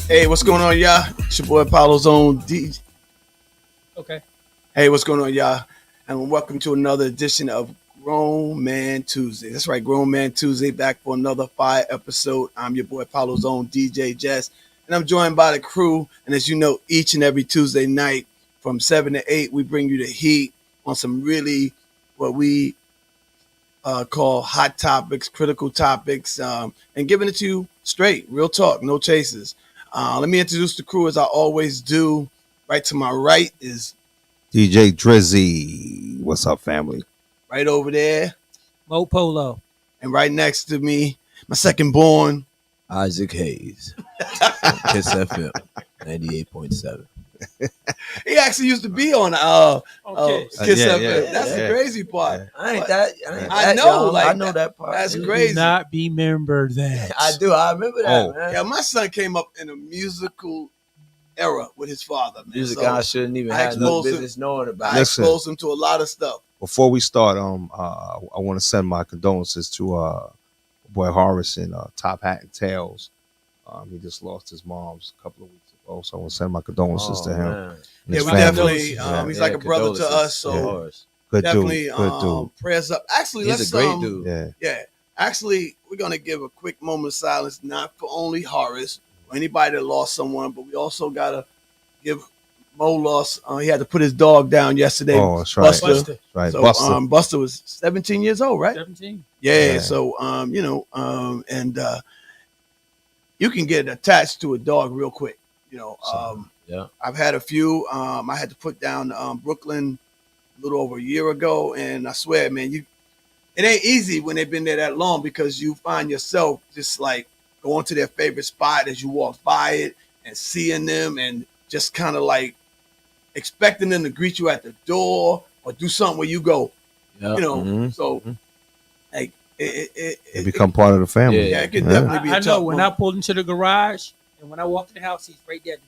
Hey, what's going on, y'all? It's your boy Apollo's own DJ. Okay. Hey, what's going on, y'all? And welcome to another edition of Grown Man Tuesday. That's right, Grown Man Tuesday, back for another fire episode. I'm your boy Apollo's own DJ Jess, and I'm joined by the crew. And as you know, each and every Tuesday night from 7 to 8, we bring you the heat on some really what we call hot topics, critical topics, and giving it to you straight, real talk, no chases. Let me introduce the crew as I always do. Right to my right is DJ Drizzy. What's up, family? right over there, Mo Polo. and right next to me, my second born. Isaac Hayes, Kiss FM 98.7. He actually used to be on Okay. Kiss Yeah, FM. yeah, That's the yeah. crazy part. I know, young. like, I know that part. That's You crazy. do not remember that. I do. I remember that, Oh, man. Yeah, my son came up in a musical era with his father, man. Music So I shouldn't even I have no exposed him. business knowing about. I Listen. exposed him to a lot of stuff. Before we start, I want to send my condolences to boy Horace in Top Hat and Tails. He just lost his mom's a couple of weeks ago, so I want to send my condolences to him. Man. and Yeah, his we family. definitely. Yeah. He's like a brother to us, so Condolences. Good definitely dude. Good dude. prayers up. Actually, He's let's a great dude. Yeah. Yeah, actually, we're gonna give a quick moment of silence, not for only Horace or anybody that lost someone, but we also gotta give Mo lost. He had to put his dog down yesterday. Oh, that's right. Buster. Buster. Right. So Buster. Buster was 17 years old, right? 17. Yeah. Yeah. So and you can get attached to a dog real quick. Yeah. I've had a few. I had to put down Brooklyn a little over a year ago, and I swear, man, it ain't easy when they've been there that long because you find yourself just like going to their favorite spot as you walk by it and seeing them and just kind of like expecting them to greet you at the door or do something where you go, Yeah. Mhm. So Mhm. like They become part of the family. yeah, it can Yeah. definitely be a I tough know when one. I pulled into the garage and when I walked in the house, he's right there at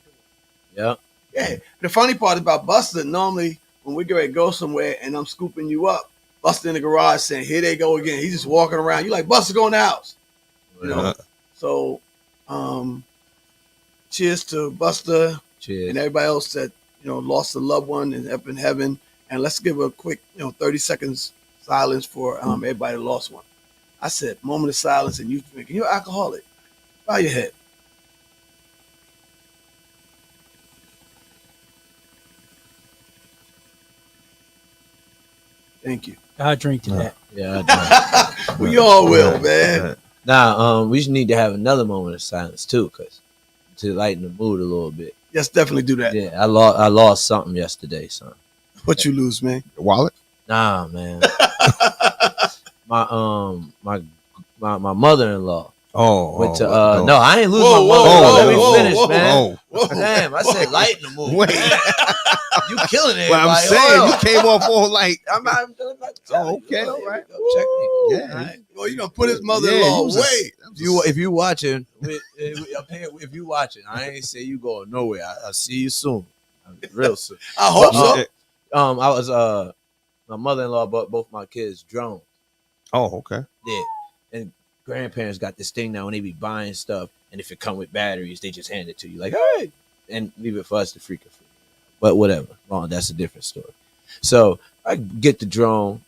the door. Yeah. Yeah. The funny part about Buster, normally when we get ready to go somewhere and I'm scooping you up, Buster in the garage saying, "Here they go again." He's just walking around. You like, Buster, go in the house. You know. Yeah. So cheers to Buster Cheers. and everybody else that, lost a loved one and up in heaven. And let's give a quick, 30 seconds silence for everybody that lost one. I said, moment of silence, and you drinking. You're an alcoholic. Bow your head. Thank you. I drink to Yeah. that. Yeah. I do. We all will, Yeah. man. Now, we just need to have another moment of silence too, cause to lighten the mood a little bit. Yes, definitely do that. Yeah, I lost something yesterday, son. What you lose, man? Your wallet? Nah, man. My mother-in-law Oh. went to no. no, I ain't lose Whoa, my whoa, mother-in-law. Let me whoa, finish, whoa, man. Oh. Damn, I said lighten the mood. Wait. You killing it. Well, I'm saying you came off all like. I'm Oh, okay, all all right. Check me. Yeah. All right. Well, you gonna put his Yeah, mother-in-law you was a- away. If you watching, if you watching, I ain't say you going nowhere. I'll see you soon, real soon. I hope But, so. I was my mother-in-law bought both my kids drones. Oh, okay. Yeah, and grandparents got this thing now when they be buying stuff, and if it come with batteries, they just hand it to you like, hey, and leave it for us to freak it. But whatever, that's a different story. So I get the drone.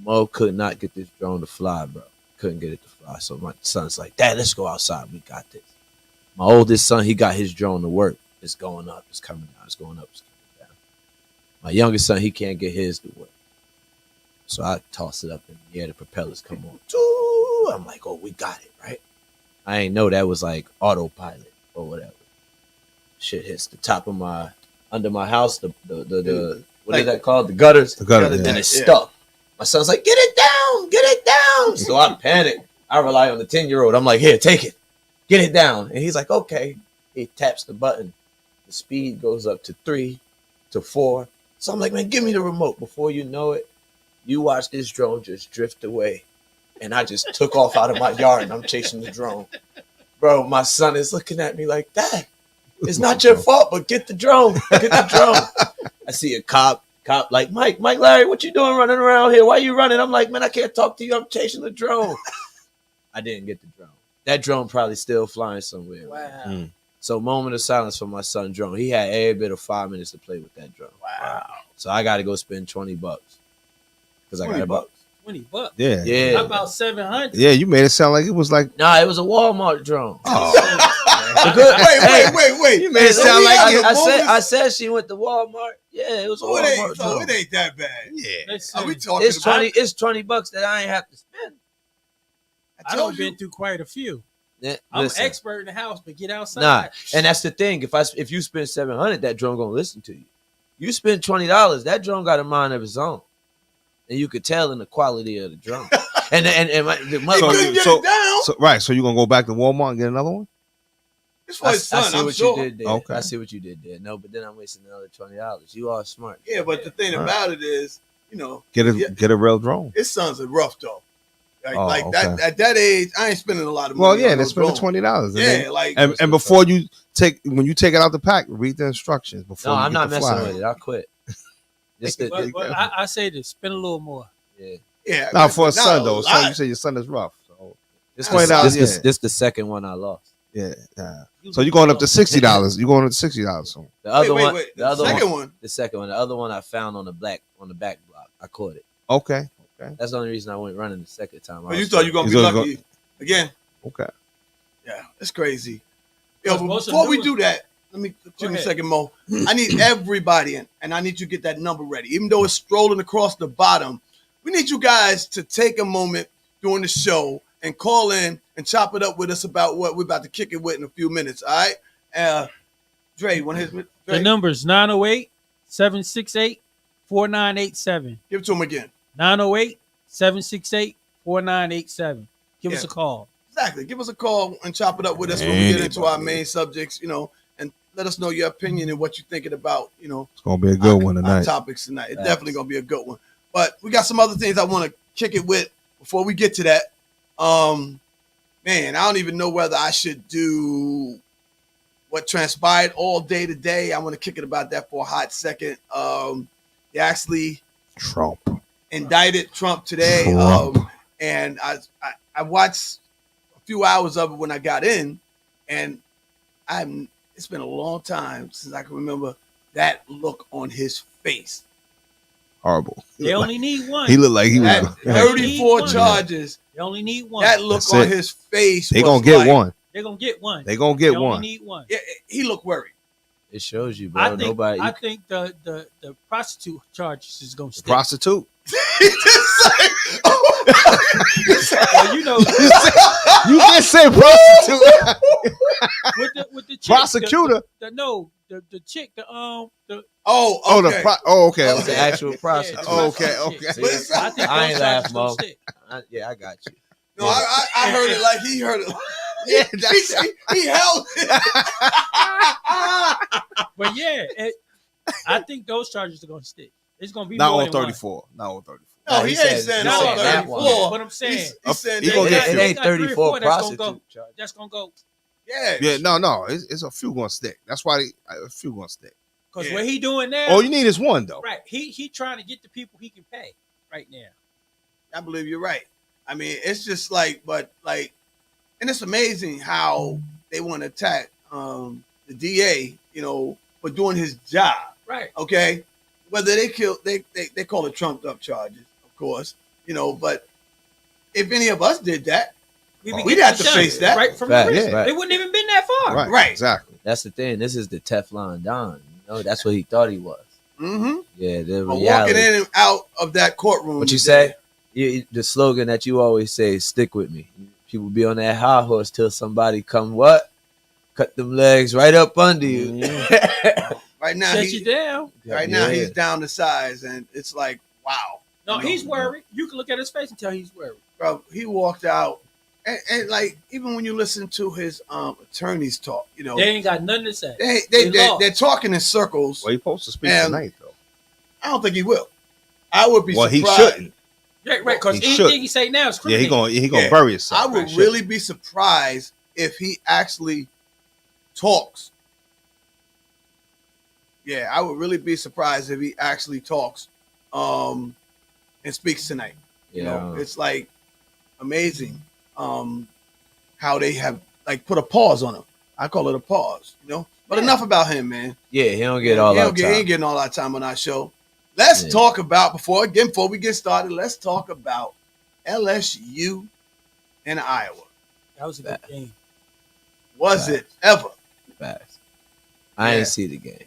Mo could not get this drone to fly, bro. Couldn't get it to fly. So my son's like, Dad, let's go outside. We got this. My oldest son, he got his drone to work. It's going up. It's coming down. It's going up. It's coming down. My youngest son, he can't get his to work. So I toss it up in the air. The propellers come on. Choo! I'm like, oh, we got it, right? I ain't know that was like autopilot or whatever. Shit hits the top of under my house, the what is that called? The gutters. The gutter. Yeah. And it's stuck. My son's like, get it down. So I panic. I rely on the 10-year-old. I'm like, here, take it. Get it down. And he's like, okay. He taps the button. The speed goes up to 3 to 4. So I'm like, man, give me the remote. Before you know it, you watch this drone just drift away. And I just took off out of my yard and I'm chasing the drone. Bro, my son is looking at me like, Dad, it's not your fault, but get the drone. Get the drone. I see a cop like, Mike Larry, what you doing running around here? Why you running? I'm like, man, I can't talk to you. I'm chasing the drone. I didn't get the drone. That drone probably still flying somewhere. Wow. Mm. So moment of silence for my son drum. He had every bit of 5 minutes to play with that drum. Wow. So I got to go spend $20 because I got $20. $20. Yeah. Yeah. How about 700? Yeah, you made it sound like it was like. Nah, it was a Walmart drum. Oh. Wait. You made it sound like I said she went to Walmart. Yeah, it was a Walmart So drum. it ain't that bad. Yeah. Listen, Are we talking It's about? It's $20 that I ain't have to spend. I told done been through quite a few. Yeah, I'm listen. an expert in the house, but get outside. Nah, and that's the thing. If you spend $700, that drum gonna listen to you. You spend $20, that drum got a mind of its own, and you could tell in the quality of the drum. and the He mother. couldn't get it down. So right, so you gonna go back to Walmart and get another one? It's for his son, I see I'm what sure. you did there. Okay. I see what you did there. No, but then I'm wasting another $20. You are smart. Yeah, but the thing Right. about it is, Get a Yeah. get a real drone. his sons are rough though. Like, Oh, like okay. that at that age, I ain't spending a lot of Well, money. yeah, on they those spend the drones. $20. Yeah, like And before you when you take it out the pack, read the instructions before. No, you I'm get not the messing flyer. with it. I quit. Just the, But I say this: spend a little more. yeah. yeah. Now for a not son though, lot. you say your son is rough. So This $20, yeah. this the second one I lost. yeah. So you're going up to $60. You're going up to $60 soon. The other one, Wait. the other second one, one. the second one, the other one I found on the back block. I caught it. Okay. That's the only reason I went running the second time. But you thought you were gonna be He's gonna lucky again? Okay. Yeah, it's crazy. Yo, but Most of before the we new do that, let me Go give me a ahead. second, Mo. I need everybody in, and I need you to get that number ready. Even though it's scrolling across the bottom, we need you guys to take a moment during the show and call in and chop it up with us about what we're about to kick it with in a few minutes. All right, Dre, want to hit The number's 908-768-4987. Give it to him again. 908-768-4987. Give us Yeah. a call. Exactly. Give us a call and chop it up with us when we get into our main subjects. And let us know your opinion and what you're thinking about. It's gonna be a good one our tonight. topics tonight. It's Facts. definitely gonna be a good one. But we got some other things I want to kick it with before we get to that. Man, I don't even know whether I should do what transpired all day today. I want to kick it about that for a hot second. They actually Trump. indicted Trump today. Trump. And I watched a few hours of it when I got in, and it's been a long time since I can remember that look on his face. Horrible. They only need one. He looked like he was. That 34 charges, They only need one. that look That's on it. his face. They was gonna get like- one. They're gonna get one. They gonna They get only one. need one. Yeah, he looked worried. It shows you, bro. I think. Nobody. I think the prostitute charges is gonna stick. Prostitute. He just said, Well, you know, You can say prostitute. with the chick, Prosecutor. The chick, the oh, Oh, okay. okay. It's the Okay. actual prostitute. Oh, okay, okay. But it's- I think I those ain't charges laugh, gonna Mo. stick. Yeah, I got you. No, I heard it like he heard it. Yeah, that's he held it. But yeah, I think those charges are gonna stick. It's gonna be not more on than one. 34. Not on 34. No, No, he he ain't said- saying he all said that 34. What I'm saying, He said He they gonna got- get It ain't got 3 or 34 4 that's gonna prostitute go. charges. That's gonna go. Yeah. Yeah, no. It's a few gonna stick. That's why a few gonna stick. Because Yeah. what he doing now, All you need is one though. right? He trying to get the people he can pay right now. I believe you're right. I mean, it's just like, and it's amazing how they want to attack the DA, for doing his job. Right. Okay, whether they call it trumped up charges, of course, but if any of us did that, We'd We'd have to face that. right from Facts, the prison. yeah. It wouldn't even been that far. Right. Exactly. That's the thing. This is the Teflon Don. That's what he thought he was. mm-hmm. Yeah, the But reality. walking in and out of that courtroom. What you today, say? The slogan that you always say is "Stick with me." People be on that high horse till somebody come what? Cut them legs right up under you. Right now, Shut you down. right now he's down to size, and it's like, wow, No, You know, he's worried. You can look at his face and tell he's worried. bro. He walked out, and like even when you listen to his attorneys talk, They ain't got nothing to say. they lost. they're talking in circles. Well, he's supposed to speak And- tonight though. I don't think he will. I would be Well, he surprised. shouldn't. Right, because He anything should. he say now is Yeah, criminal. he gonna Yeah. bury himself. I would Right, really be surprised if he actually talks. Yeah, I would really be surprised if he actually talks and speaks tonight. Yeah. It's like amazing how they have like put a pause on him. I call it a pause, But Yeah. enough about him, man. Yeah, he don't get all he our don't get, he time. ain't getting all our time on our show. Let's Yeah. talk about before we get started. Let's talk about LSU and Iowa. That was a good game. Was it ever? Fast. I Yeah. ain't see the game.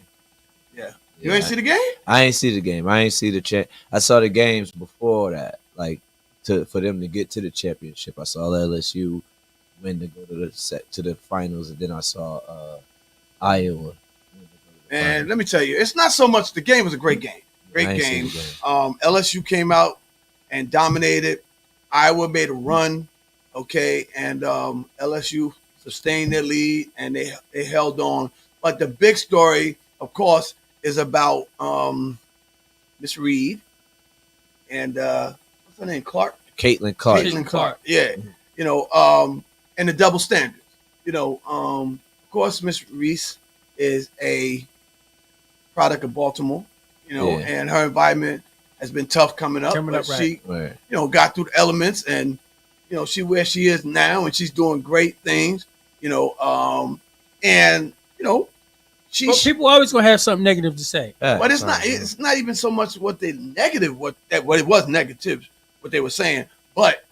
Yeah. You ain't see the game? I ain't see the game. I ain't see the chat. I saw the games before that, like for them to get to the championship. I saw LSU win to go to the finals, and then I saw Iowa win to go to the And finals. let me tell you, it's not so much the game was a great game. I Great ain't see game. the game. LSU came out and dominated. Iowa made a run, okay, and LSU sustained their lead and they held on. But the big story, of course, is about Miss Reed and what's her name, Clark. Caitlin Clark. Caitlin Clark. Yeah, and the double standards. Of course, Miss Reese is a product of Baltimore. Yeah. And her environment has been tough coming up. Coming but up, right. she, Right. got through the elements, and she where she is now, and she's doing great things. And she. Well, people always gonna have something negative to say. Yeah, But it's fine, not. It's not even so much what they negative. What it was negative. What they were saying, but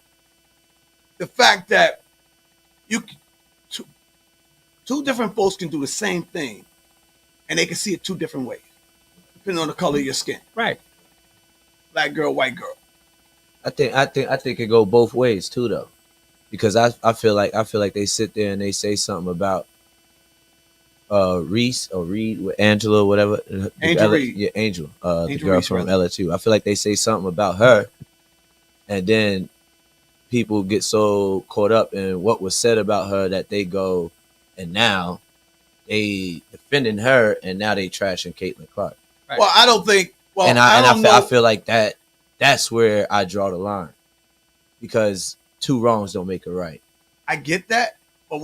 the fact that two different folks can do the same thing, and they can see it two different ways, depending on the color of your skin. Right. Black girl, white girl. I think it go both ways too, though, because I feel like they sit there and they say something about Reese or Reed with Angela or whatever. Angel Reed. Yeah, Angel. The Angel girl Reese, from rather. LSU. I feel like they say something about her, and then people get so caught up in what was said about her that they go, and now they defending her, and now they trashing Caitlin Clark. Right. Well, I don't think. Well, And I don't know. I feel like that's where I draw the line, because two wrongs don't make a right. I get that, but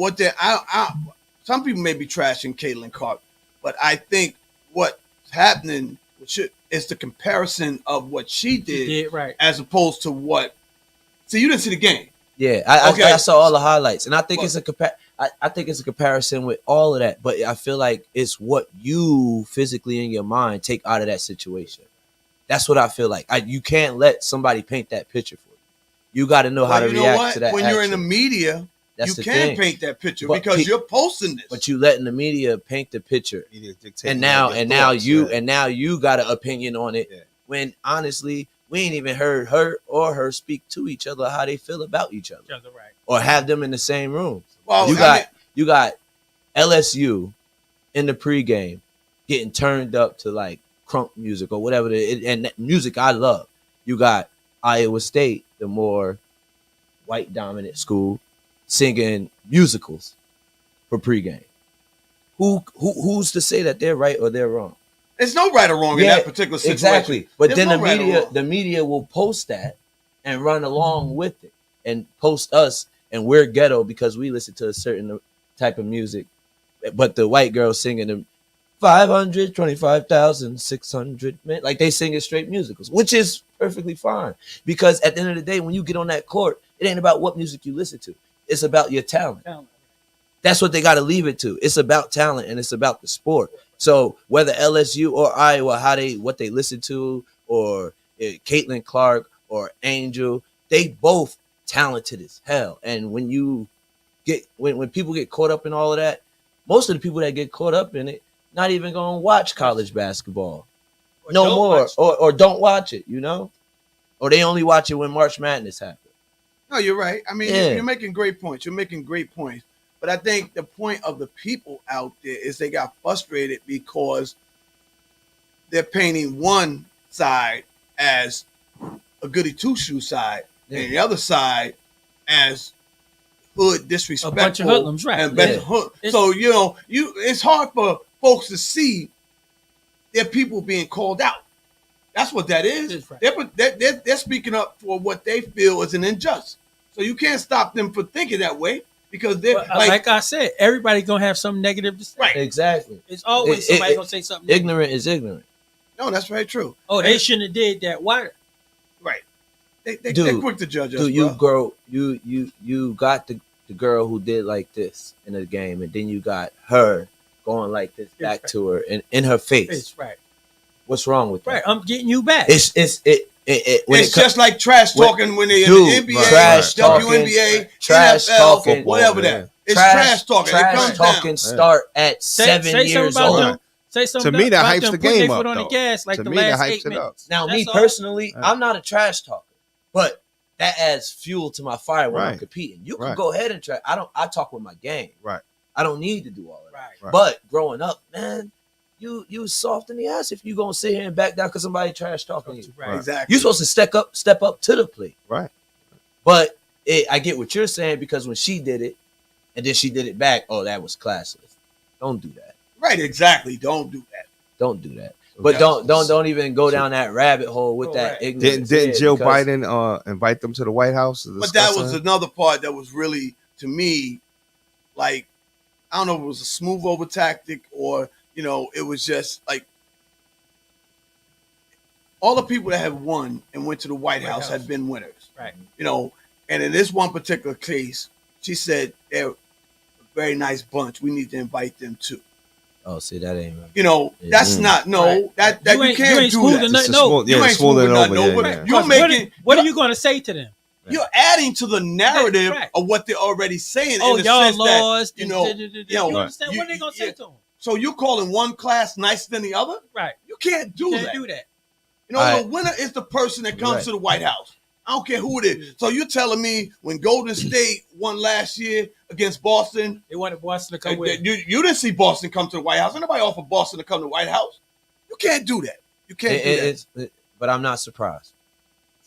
some people may be trashing Caitlin Clark, but I think what's happening is the comparison of what she You did did right. as opposed to what. See, you didn't see the game. Yeah, I Okay. saw all the highlights, and I think Well- it's I think it's a comparison with all of that. But I feel like it's what you physically in your mind take out of that situation. That's what I feel like. You can't let somebody paint that picture for you. You got to know how Well, to you know react what? to that. When you're in the action. media, That's you the can thing. paint that picture But because you're posting this. But you letting the media paint the picture, Media dictating and now their and now thoughts, you yeah. and now you got an opinion on it. Yeah. When honestly, we ain't even heard her speak to each other how they feel about each other, Right. or have them in the same room. well, You got LSU in the pregame getting turned up to like crunk music or whatever, and that music I love. You got Iowa State, the more white dominant school, singing musicals for pregame. Who's to say that they're right or they're wrong? there's no right or wrong in Yeah, that particular situation. Exactly. But There's then no right or wrong. the media will post that and run along with it and post us, and we're ghetto because we listen to a certain type of music. But the white girl singing them 525,600, man, like they sing it straight musicals, which is perfectly fine. Because at the end of the day, when you get on that court, it ain't about what music you listen to. It's about your talent. That's what they got to leave it to. It's about talent and it's about the sport. So whether LSU or Iowa, what they listen to, or Caitlin Clark or Angel, they both talented as hell. And when people get caught up in all of that, most of the people that get caught up in it not even gonna watch college basketball Or no don't more, watch. or don't watch it, or they only watch it when March Madness happens. No, you're right. I mean, Yeah. you're making great points. But I think the point of the people out there is they got frustrated because they're painting one side as a goody two-shoe side, and the other side as hood disrespectful. A bunch of hoodlums, right. And bunch Yeah. of hood. It's- So it's hard for folks to see their people being called out. That's what that is. That's right. They're speaking up for what they feel is an injustice. So you can't stop them from thinking that way because they're But, like I said, everybody gonna have something negative to say. right. Exactly. It's always somebody gonna say something. Negative. Ignorant is ignorant. No, that's very true. Oh, they shouldn't have did that. Why? Right. They're Dude, quick to judge us. Dude, you bro. grow. You got the the girl who did like this in the game, and then you got her going like this back to her and in her face. It's right. What's wrong with that? Right. I'm getting you back. It's just like trash talking when they in Dude, the NBA, trash talking, WNBA, trash NFL, talking, whatever that. It's trash talking. It Trash comes talking down. start at Say 7 years something about old. them. Say something To me, that about hypes them the putting game their up, foot on the though. gas like To the me, that last hypes 8 it up. minutes. Now, That's me all. personally, Yeah. I'm not a trash talker, but that adds fuel to my fire when I'm Right. competing. You can Right. go ahead and trash. I talk with my game. Right. I don't need to do all of that. Right. Right. But growing up, man, you soft in the ass if you gonna sit here and back down because somebody trash talking you. Right. Exactly. You're supposed to step up to the plate. Right. But I get what you're saying, because when she did it and then she did it back, oh, that was classless. Don't do that. Right, exactly. Don't do that. Don't do that. But Yeah. don't even go down that rabbit hole with that Right. ignorance. Didn't Jill because- Biden invite them to the White House? To But that discuss was it? another part that was really, to me, like, I don't know if it was a smooth over tactic or, it was just like all the people that have won and went to the White House have been winners. Right. And in this one particular case, she said they're a very nice bunch. We need to invite them too. Oh, see, that ain't right. That's not Right. that You you ain't can't do smoothing that. nothing. It's a No. smooth- You yeah, ain't smoothing smoothing over. nothing over. Yeah, You're making What are you going to say to them? you're adding to the narrative Right. of what they're already saying. Oh, in the y'all sense that, lost. you know, You understand? What are they going to say yeah. to them? So you calling one class nicer than the other? Right. You can't do Can't that. do that. The Right. winner is the person that comes Right. to the White House. I don't care who it is. So you're telling me when Golden State won last year against Boston, They wanted Boston to come with. you didn't see Boston come to the White House. Nobody offered Boston to come to the White House. You can't do that. You can't do that. But I'm not surprised.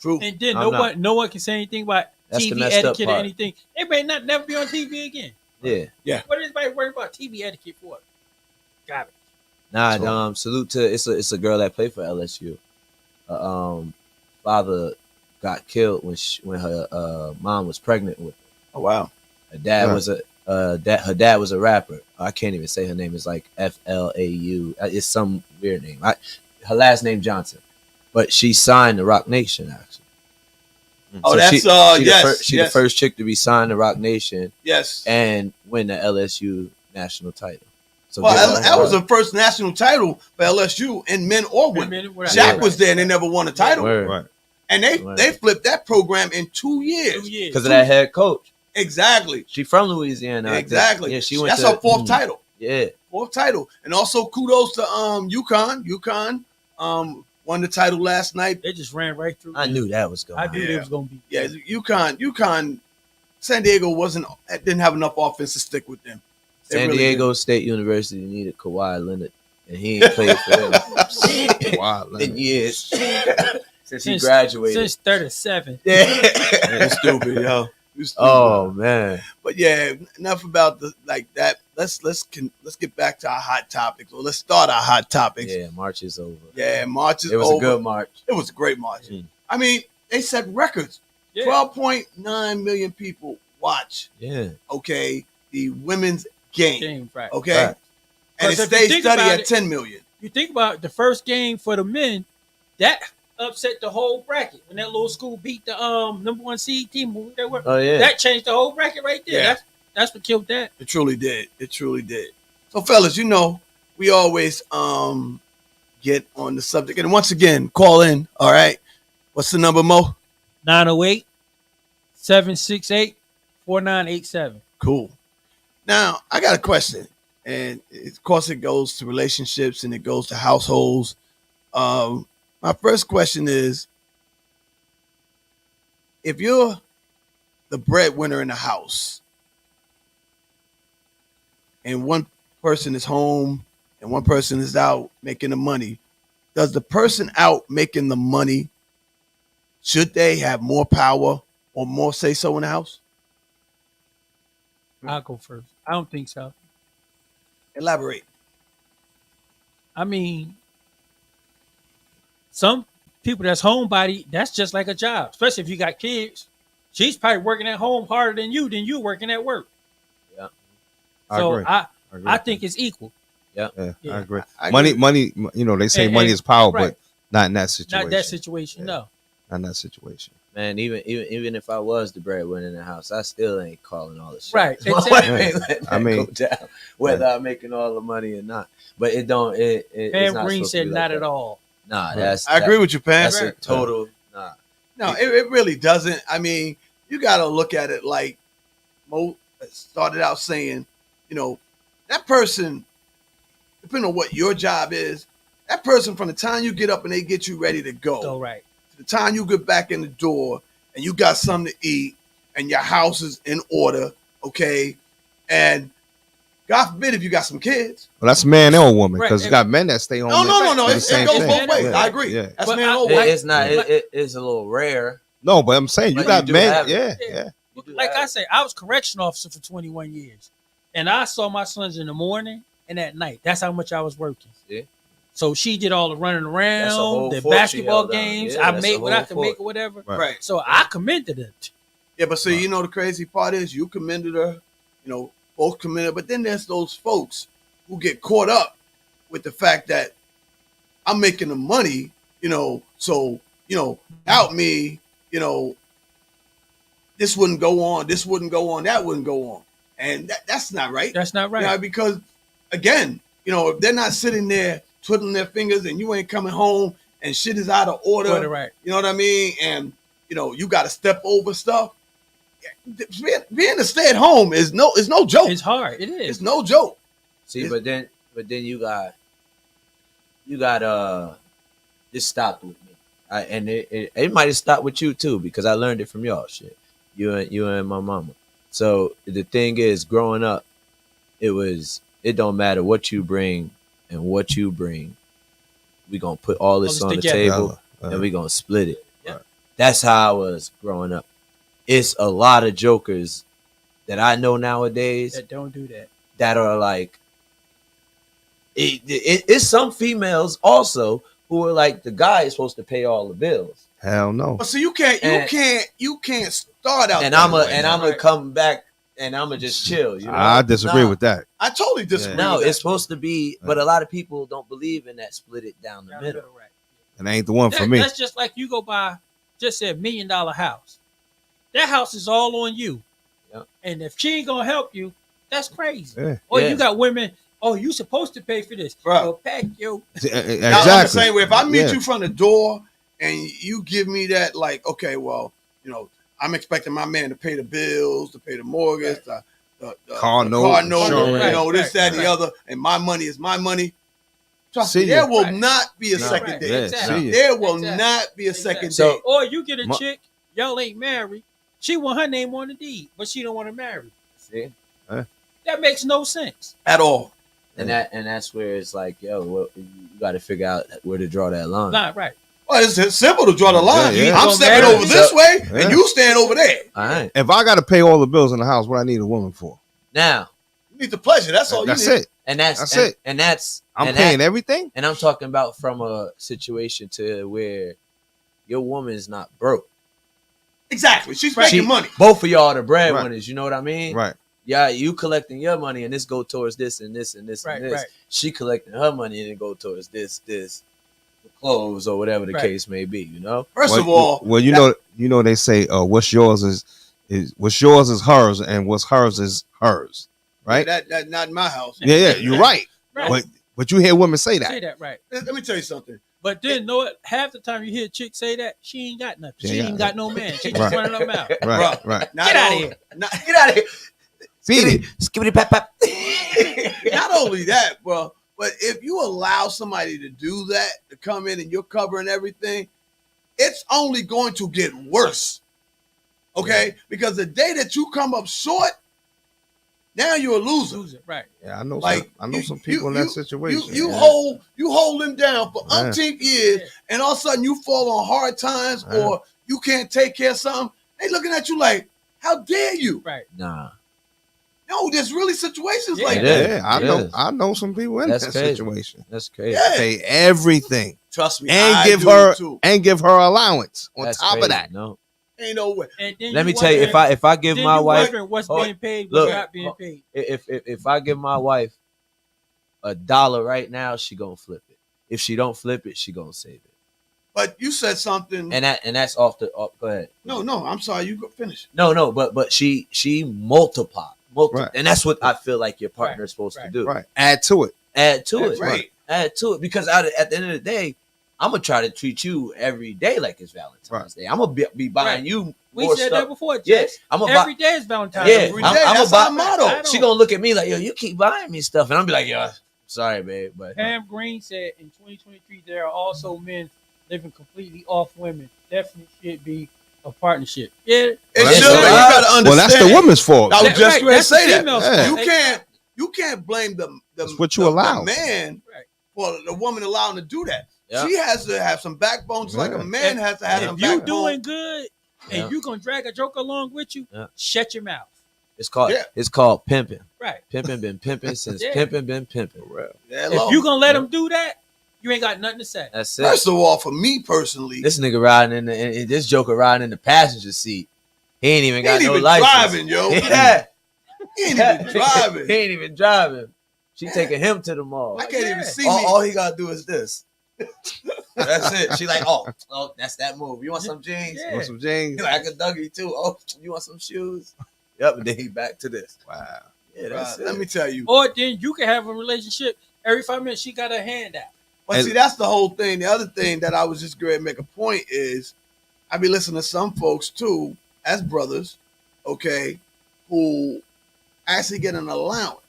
True. And then I'm no one can say anything about That's the TV messed up etiquette or part. anything. They may never be on TV again. Yeah. What is anybody worried about TV etiquette for? Garbage. Nah, So- salute to it's a girl that played for LSU. Father got killed when her mom was pregnant with her. Oh wow. Her dad Yeah. was her dad was a rapper. I can't even say her name. It's like FLAU. It's some weird name. Her last name Johnson, but she signed to Rock Nation actually. Oh, So that's she the first chick to be signed to Rock Nation Yes. and win the LSU national title. So Well, give her that was a the first national title for LSU in men or women. Shaq was there and they never won a title. word. Right. And they flipped that program in 2 years. 2 years. Because of that head coach. Exactly. She from Louisiana. I think. Exactly. Yeah, she went That's to her fourth title. Yeah. Fourth title. And also kudos to UConn. UConn won the title last night. They just ran right through. I knew that was going I on. knew Yeah. they was going to be. Yeah, UConn San Diego didn't have enough offense to stick with them. They San really Diego State University needed Kawhi Leonard, and he ain't played for them Wow. in years since he Since graduated. 37. Yeah. You stupid, yo. You stupid. Oh man. But yeah, enough about that. Let's get back to our hot topics. Or let's start our hot topics. Yeah, March is over. Yeah, March is It was over. a good March. It was a great March. Mm. I mean, they set records. Yeah. 12.9 million people watch. Yeah. Okay, the women's game. Game, right. Okay, Right. and it 'Cause if you stayed think steady about at it- 10 million. You think about the first game for the men, that upset the whole bracket. When that little school beat the number 1 seed team, they were, Oh yeah. that changed the whole bracket right there. Yeah. That's what killed that. It truly did. It truly did. So, fellas, we always get on the subject, and once again, call in. All right, what's the number, Mo? 908-768-4987. Cool. Now, I got a question, and of course, it goes to relationships and it goes to households. My first question is, if you're the breadwinner in the house, and one person is home and one person is out making the money, does the person out making the money, should they have more power or more say so in the house? I'll go first. I don't think so. Elaborate. I mean, some people that's homebody, that's just like a job, especially if you got kids. She's probably working at home harder than you working at work. I So agree. I think it's equal. Yeah, Yeah. I agree. I Money, agree. they say And- money and- is power, right. but not in that situation. Not that situation, Yeah. no. Not in that situation. man, even if I was the breadwinner in the house, I still ain't calling all the shots. Right, My exactly. wife ain't letting I that mean- go down, whether I'm making all the money or not. But it don't. It's Pam not Green supposed to said be not like at that. all. Nah, Right. that's I agree with you, Pam. That's a total nah. No, it really doesn't. I mean, you got to look at it like Mo started out saying, you know, that person, depending on what your job is, that person from the time you get up and they get you ready to go, So right. to the time you get back in the door and you got something to eat and your house is in order, okay? And God forbid if you got some kids. Well, that's man or woman Right. because you got men that stay home. No. do the It same goes thing. both ways. Yeah, I agree. yeah. That's But man I- or Right. woman. It's not. But- It's a little rare. No, but I'm saying you But got you do men. have it. Yeah, Yeah. yeah. You do Like have I it. say, I was correction officer for 21 years, and I saw my sons in the morning and at night. That's how much I was working. Yeah. So she did all the running That's a around, whole the fort she basketball held down. games. Yeah, I that's made a what I whole could fort. make or whatever. Right. Right. So I commended it. Yeah, but see, you know the crazy part is you commended her, you know, both commended, but then there's those folks who get caught up with the fact that I'm making the money, you know, so, you know, out me, you know, this wouldn't go on, that wouldn't go on. And that's not right. That's not right. You know, because again, you know, if they're not sitting there twiddling their fingers and you ain't coming home and shit is out of order, Put it right. you know what I mean? And, you know, you got to step over stuff. Being a stay at home is no joke. It's hard. It is. It's no joke. See, but then you got this stopped with me, and it might have stopped with you too because I learned it from y'all. Shit, you and my mama. So the thing is, growing up, it don't matter what you bring and what you bring. We gonna put all this All on this the together. table and we gonna split it. Yeah. That's how I was growing up. It's a lot of jokers that I know nowadays That don't do that. that are like it's some females also who are like the guy is supposed to pay all the bills, Hell no. But so you can't start out. and that I'm way. gonna come back and I'm gonna just chill. You know? I disagree Nah. with that. I totally disagree. No, with that. it's supposed to be, but a lot of people don't believe in that. Split it down the Down the middle. middle, right. And ain't the one for me. That's just like you go buy just a $1 million house. That house is all on you. Yeah. And if she ain't gonna help you, that's crazy. Yeah. Or Yeah. you got women, oh, you supposed to pay for this. Right. So pack your Now, I'm the Exactly. same way. If I meet Yeah. you from the door and you give me that, like, okay, well, you know, I'm expecting my man to pay the bills, to pay the mortgage, the Car the note, car note, insurance. you know, this, that, and right. the other, and my money is my money. Trust See me, ya. there will Right. not be a No. second Right. date. Yeah, Exactly. see ya. There will Exactly. not be a Exactly. second So- date or you get a My- chick, y'all ain't married. She want her name on the deed, but she don't want to marry. See? That makes no sense. at all. And that's where it's like, yo, you got to figure out where to draw that line. Nah, right. Well, it's simple to draw the line. Yeah, yeah. I'm You stepping gonna over marry this me? way, Yeah. and you stand over there. All right, If I got to pay all the bills in the house, what I need a woman for? now, You need the pleasure. That's all That's you need. it. and that's That's and, it. and that's I'm and paying that- everything. And I'm talking about from a situation to where your woman's not broke. Exactly. She's Right. making money. Both of y'all are the breadwinners. You know what I mean? Right. Yeah, you collecting your money and this go towards this and this and this Right, and this. right. She collecting her money and it go towards this, the clothes or whatever the Right. case may be. You know? First of all, well, you know, they say, what's yours is what's yours is hers, and what's hers is hers. Right? that not in my house. Yeah, you're right. Right. But you hear women say Say that. that right. Let me tell you something. But then know it, half the time you hear a chick say that, she ain't got nothing. She Yeah, ain't yeah. got no man. She just Right. running her mouth. Right, right. Not Get outta only- here. Not, Get out of here. Feed it. Skibbity pap pap. not only that, bro, but if you allow somebody to do that, to come in and you're covering everything, it's only going to get worse. Okay? Because the day that you come up short, now you're a loser. Lose it. Right. Yeah, I know. Like, I know you- some people in you- that situation. You yeah. hold them down for Yeah. umpteenth years, Yeah. and all of a sudden you fall on hard times Yeah. or you can't take care of something. They looking at you like, how dare you? Right. Nah. No, there's really situations Yeah. like It that. is. Yeah, I It know. is. I know some people in That's that crazy. situation. That's crazy. Yeah. Pay everything Trust me, and I give do her too. allowance on That's top crazy. of that. No. Ain't no way. And then Let you me tell you, if I give then my you wife wondering what's Hold- being paid, look. what's not being paid. if I give my wife $1 right now, she gonna flip it. If she don't flip it, she gonna save it. But you said something. and that's off the. Go ahead. No, I'm sorry. You go finish. No, but she multiplied, Right. and that's what I feel like your partner is supposed to do. Right. Add to it. Add to it, Right. Add to it, because at the end of the day, I'm gonna try to treat you every day like it's Valentine's Day. I'm gonna be buying Right. you We more said stuff. that before, Yeah, Jess. I'm gonna Every buy. day is Valentine's Yeah, Day. Every I'm day, gonna that's buy. our motto. I don't- She gonna look at me like, yo, you keep buying me stuff, and I'm be like, yo, sorry, babe, but Pam Green said in 2023 there are also men living completely off women. Definitely should be a partnership. Yeah, It Well, should. that's You the- gotta understand. Well, that's the woman's fault. I was That- just right, going to that's the say that. female's Yeah. fault. You can't blame the That's what you the allow. man Right. for the woman allowing to do that. Yeah. She has to have some backbone, just like Yeah. a man has to have some If you backbone. doing good and Yeah. you gonna drag a joke along with you, Yeah. shut your mouth. it's called Yeah. pimping. Right. Pimping been pimping since Yeah. pimping been pimping. Yeah, If you gonna let them do that, you ain't got nothing to say. That's it. First of all, for me personally, This nigga riding in this joker riding in the passenger seat. He ain't even he got ain't no even license. driving, yo. Yeah. He ain't even driving. He ain't even driving. She taking him to the mall. I can't Yeah. even see All, me. all he gotta do is this. That's it. She like, oh, that's that move. You want some jeans? Yeah. Want some jeans? He like a Dougie too. Oh, you want some shoes? Yep. And then he back to this. Wow. Yeah, that's Right, let it. me tell you. Or then you can have a relationship every 5 minutes. She got her hand out. But And- see, that's the whole thing. The other thing that I was just going to make a point is I be listening to some folks too, as brothers, okay, who actually get an allowance.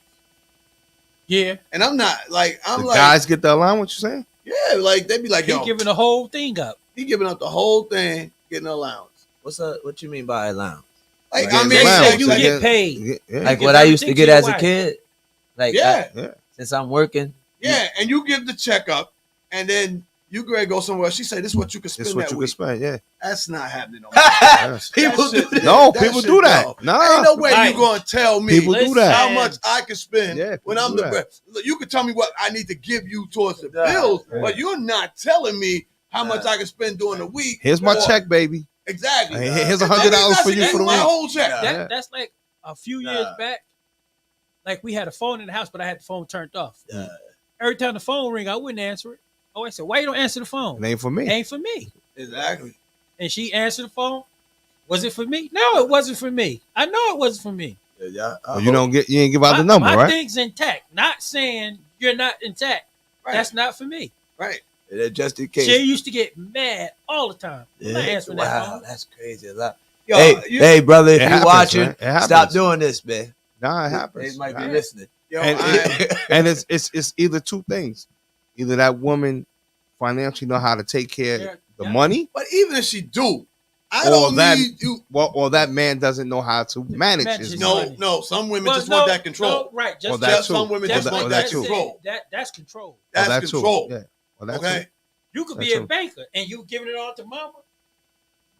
Yeah, And I'm not like, I'm The like, guys get the allowance, you saying? yeah, like they be like, he yo, giving the whole thing up. he giving up the whole thing, getting an allowance. What you mean by allowance? Like, Yeah, I mean, allowance, like, you you I get guess. paid. Yeah. Like give what I used to everything get to your as a wife. kid? Like yeah, since I'm working. yeah, and you give the check up, and then you go somewhere. She say, "This is what you can spend It's what that you can week." spend, yeah. That's not happening. No more. Yes. People That do shit- that. No, that people shit do that. dumb. Nah. Ain't no way Right. you gonna tell me People do Listen, that. how much I can spend Yeah, when people I'm do the that. best. Look, you can tell me what I need to give you towards the Yeah. bills, Yeah. but you're not telling me how much Yeah. I can spend during the week. Here's my Or- check, baby. Exactly. Hey, here's That $100 means for I should you for give the my week. whole check. Yeah. Yeah. That's like a few Nah. years back. Like we had a phone in the house, but I had the phone turned off. Yeah. Every time the phone ring, I wouldn't answer it. Oh, I said, "Why you don't answer the phone?" It ain't for me. Ain't for me. Exactly. And she answered the phone. Was it for me? No, it wasn't for me. I know it wasn't for me. Yeah. Well, you ain't give out the number, my right? thing's intact. Not saying you're not intact. Right. That's not for me. Right. Just in case. She used to get mad all the time. I'm not answering that Wow, phone. that's crazy. A lot. Yo, Hey, brother, if It you happens, watching, man. It happens. stop doing this, man. Nah, it They happens. might be It listening. yo, and I, and it's either two things. Either that woman financially know how to take care Yeah, of the yeah. money, but even if she do, I Or don't that- need you. or that man doesn't know how to manage Manage his his money. No, money. no. Some women Well, just want that control. No, right. Just Or that Just too. some women Or just that- want or that that too. control. That's control. That's that control. Too. Yeah. Well, that Okay. too. You could That's be a true. banker and you giving it all to mama.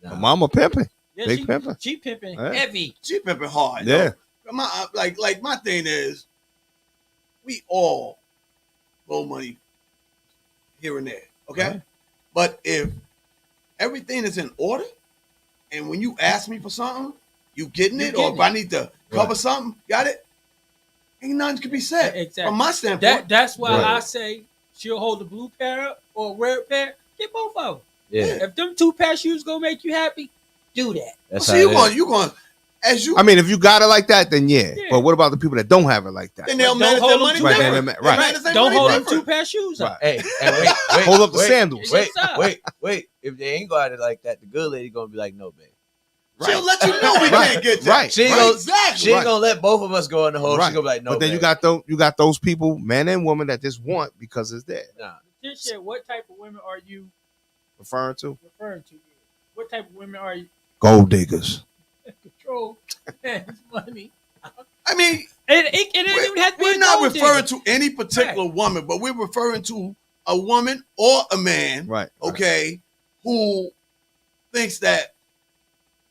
But mama pimping. Yeah, Big pimping. She pimping Yeah. heavy. She pimping hard. Yeah. Yo. My thing is, we all blow money here and there. Okay. Right. But if everything is in order, and when you ask me for something, you getting You it, or getting if I need to cover Right. something, got it. Ain't nothing can be said Exactly. from my standpoint. That's why Right. I say she'll hold the blue pair up or a red pair. Get both of them. Yeah, If them 2 pair shoes gonna make you happy, do that. that's See, how it is. you going as you. I mean, if you got it like that, then yeah. Yeah. But what about the people that don't have it like that? then they'll Don't manage hold their them money too Right, different. right, They right. manage their Don't money hold them different. 2 pair shoes up. Right. Hey, wait. Hold up the wait, sandals. Wait, Yes, sir. wait. If they ain't got it like that, the good lady gonna be like, no, babe. She'll let you know we Right. can't get that. Right. She ain't gonna- Exactly. She ain't gonna let both of us go in the hole. Right. She gonna be like, no, but then babe. you got those people, men and women, that just want because it's there. Nah. This shit, what type of women are you Referring to referring to? What type of women are you gold diggers. control man's money? I mean, It ain't even have to be we're a not gold referring digger. to any particular woman, but we're referring to a woman or a man, Right. okay, who thinks that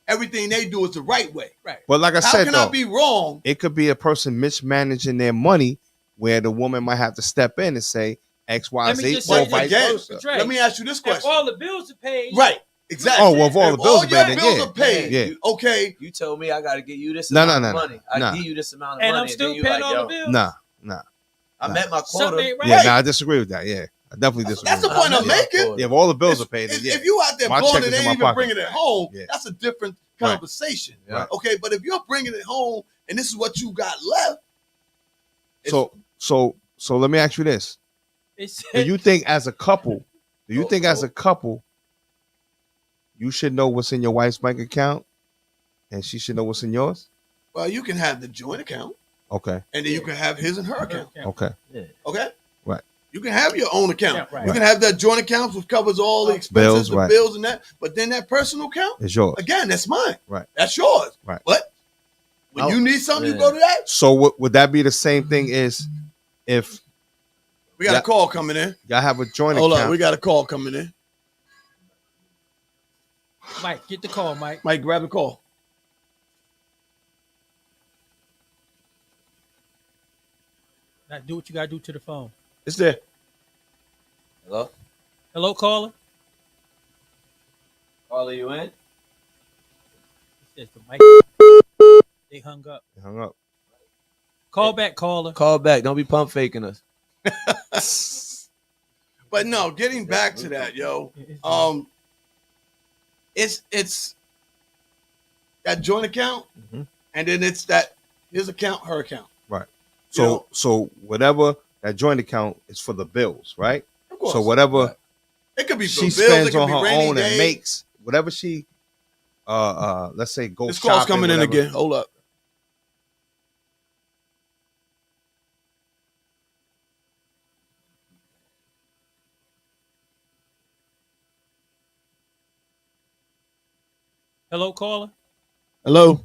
everything they do is the right way. Right. But like I How said, can though, I be wrong? it could be a person mismanaging their money where the woman might have to step in and say X, Y, Let me Z, just or say vice this. versa. That's right. Let me ask you this If question. all the bills are paid, Right, exactly. Oh, well, if all the If bills all are your paid, bills then are paid, yeah. okay, You told me I gotta get you this No, amount no, of no, money. no. I give you this amount of and money. I'm still then you paying like, all yo, the bills. Nah. I met my Something quota. ain't right. Yeah, nah, I disagree with that. Yeah. I definitely disagree. That's the with point that. I'm Yeah. making. Yeah, if all the bills It's- are paid, then if, yeah. if you out there My blowing check it is in and my ain't even pocket. bringing it home, Yeah. that's a different Right. conversation. Right. Okay, but if you're bringing it home and this is what you got left, So let me ask you this: They Do said, you think, as a couple, Oh. you should know what's in your wife's bank account, and she should know what's in yours? well, you can have the joint account, Okay. and then you can have his and her account. Okay. Okay, Right. You can have your own account. Yeah, right. You can have that joint account which covers all the expenses, Bills, the right. bills, and that. But then that personal account, It's yours. again, that's mine. Right. That's yours. Right. But when Oh, you need something, you yeah. go to that. So would that be the same thing as if We got Yeah. a call coming in. y'all have a joint Hold account? on, we got a call coming in. Mike, get the call, Mike. Mike, grab the call. Now do what you gotta do to the phone. It's there. Hello? Hello, caller. Caller, you in? It says the mic. They hung up. They hung up. Call back, caller. Call back. Don't be pump faking us. But no, getting back to that, yo. It's that joint account, Mhm. and then it's that his account, her account. So You know, so whatever that joint account is for the bills, right? of course. So whatever Right. It could be for she bills, it spends could on be her rainy own day. and makes, whatever she let's say go This call's shopping, coming in whatever. again. Hold up. Hello, caller. Hello.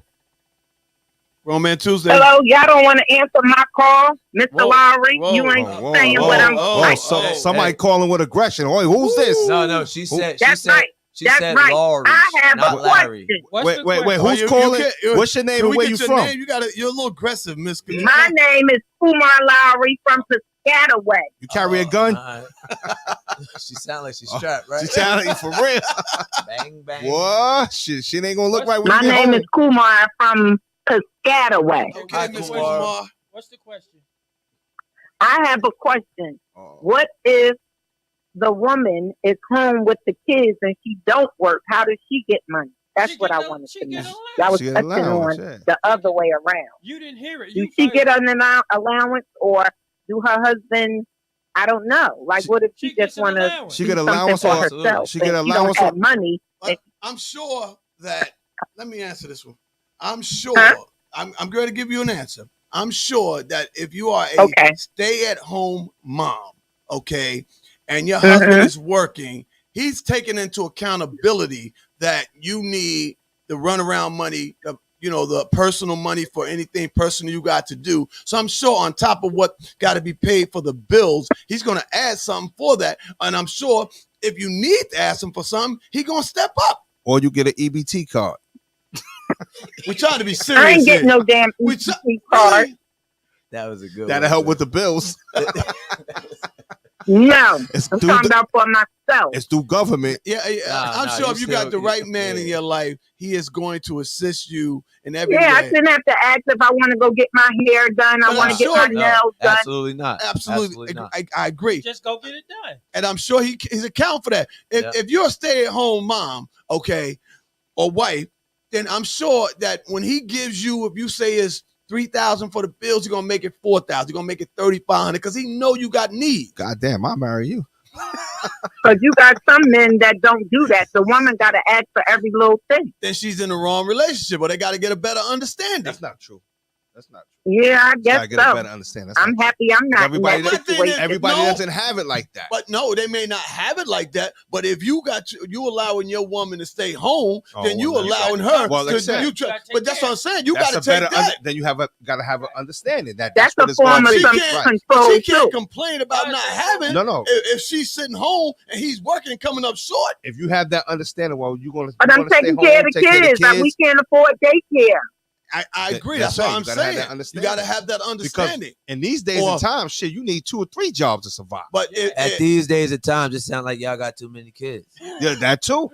Roman Tuesday. Hello, y'all don't want to answer my call, Mr. Whoa, Lowry. whoa, You ain't whoa, saying whoa, what I'm. whoa, Oh, oh, so, hey, somebody hey. calling with aggression. Oh, who's this? No, she said she That's said right. she That's said right. Laurie, I have not a Larry. question. What's Wait, the wait, wait. question? Oh, Who's you calling? can't- What's your name Can and we where get you your from? name? You're a little aggressive, Miss. Could you My try- name is Kumar Lowry from Piscataway. You carry a gun? She sound like she's strapped, right? She sound like for real. Bang bang. What? She ain't gonna look right when My you get name home. is Kumar from Piscataway. Okay, Hi, Miss Kumar. Kumar. What's the question? I have a question. Oh. What if the woman is home with the kids and she don't work? How does she get money? That's She what get I the- wanted she to get know. allowance. Y'all was She get touching allowance, on yeah. the other way around. You didn't hear it. Do You she fired- get an allowance, or do her husband? I don't know. Like, what if She she gets just an want to allowance. She do get something allowance for or herself? she get and allowance She don't or- have money. I'm sure that. Let me answer this one. I'm sure. Huh? I'm going to give you an answer. I'm sure that if you are a Okay. stay-at-home mom, okay, and your Mhm. husband is working, he's taking into accountability that you need the runaround money, the personal money for anything personal you got to do. So I'm sure on top of what got to be paid for the bills, he's going to add something for that. And I'm sure if you need to ask him for something, he's going to step up. Or you get an EBT card. We're trying to be serious. I ain't getting here. no damn We EBT card. Really? That was a good That'll one. help with the bills. No, It's I'm through talking the- about for myself. It's through government. Yeah, I'm Nah, sure you if you got still- the right man in yeah. your life, he is going to assist you in every Yeah, I way. shouldn't have to ask if I want to go get my hair done. I But want I'm to get sure- my No, nails done. absolutely not. Absolutely, not. I agree, Just go get it done. and I'm sure he's account for that. If Yeah. if you're a stay-at-home mom, okay, or wife, then I'm sure that when he gives you, if you say it's $3,000 for the bills, he's gonna make it $4,000. He's gonna make it $3,500 because he know you got needs. God damn, I'll marry you. Because you got some men that don't do that. The woman got to ask for every little thing. Then she's in the wrong relationship, or they got to get a better understanding. That's not true. That's not true. Yeah, I You guess gotta get a so. better understanding. That's I'm not true. happy I'm not in Everybody that that- situation. Everybody No. doesn't have it like that. But no, they may not have it like that. But if you allowing your woman to stay home, Oh, then you well, then- allowing her Well, like I to said, you. you gotta take But that's care. what I'm saying. You That's got a to take better. that. Then you gotta have an understanding that That's what a it's form gonna of She be. some can't- Right. control, She can't too. complain about Yeah, not that's having. No, no. If she's sitting home and he's working and coming up short, If you have that understanding, well, you're gonna. But I'm taking care of the kids. We can't afford daycare. I agree. That's That's what right. I'm You gotta have saying. that You understanding. got to have that understanding. In these days Or- and times, shit, you need 2 or 3 jobs to survive. But At these days of times, it sounds like y'all got too many kids. Yeah, that too.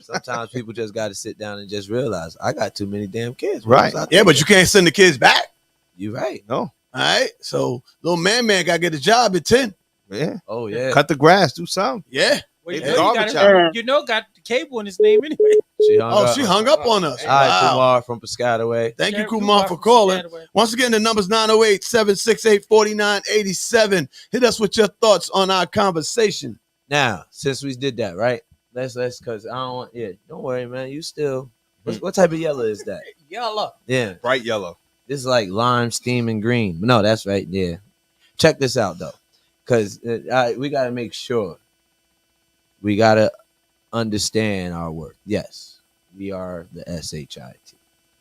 Sometimes people just got to sit down and just realize I got too many damn kids. Right. yeah, but you can't send the kids back. You right. No. All right. So little man got to get a job at 10. Yeah. Oh yeah. Cut the grass. Do something. Yeah. Well, you Take know, the you garbage got, out. got the cable in his name anyway. She hung up. She hung up on us. All right, Wow. Kumar from Piscataway. Thank you, Sheriff Kumar, Dubois for from calling. Piscataway. Once again, the number's 908-768-4987. Hit us with your thoughts on our conversation. Now, since we did that, right? Let's because I don't want. Yeah, don't worry, man. You still. What type of yellow is that? Yellow. Yeah, Bright yellow. this is like lime, steam, and green. No, that's right. Yeah, check this out though, because we got to make sure. We got to understand our work. Yes, we are the SHIT,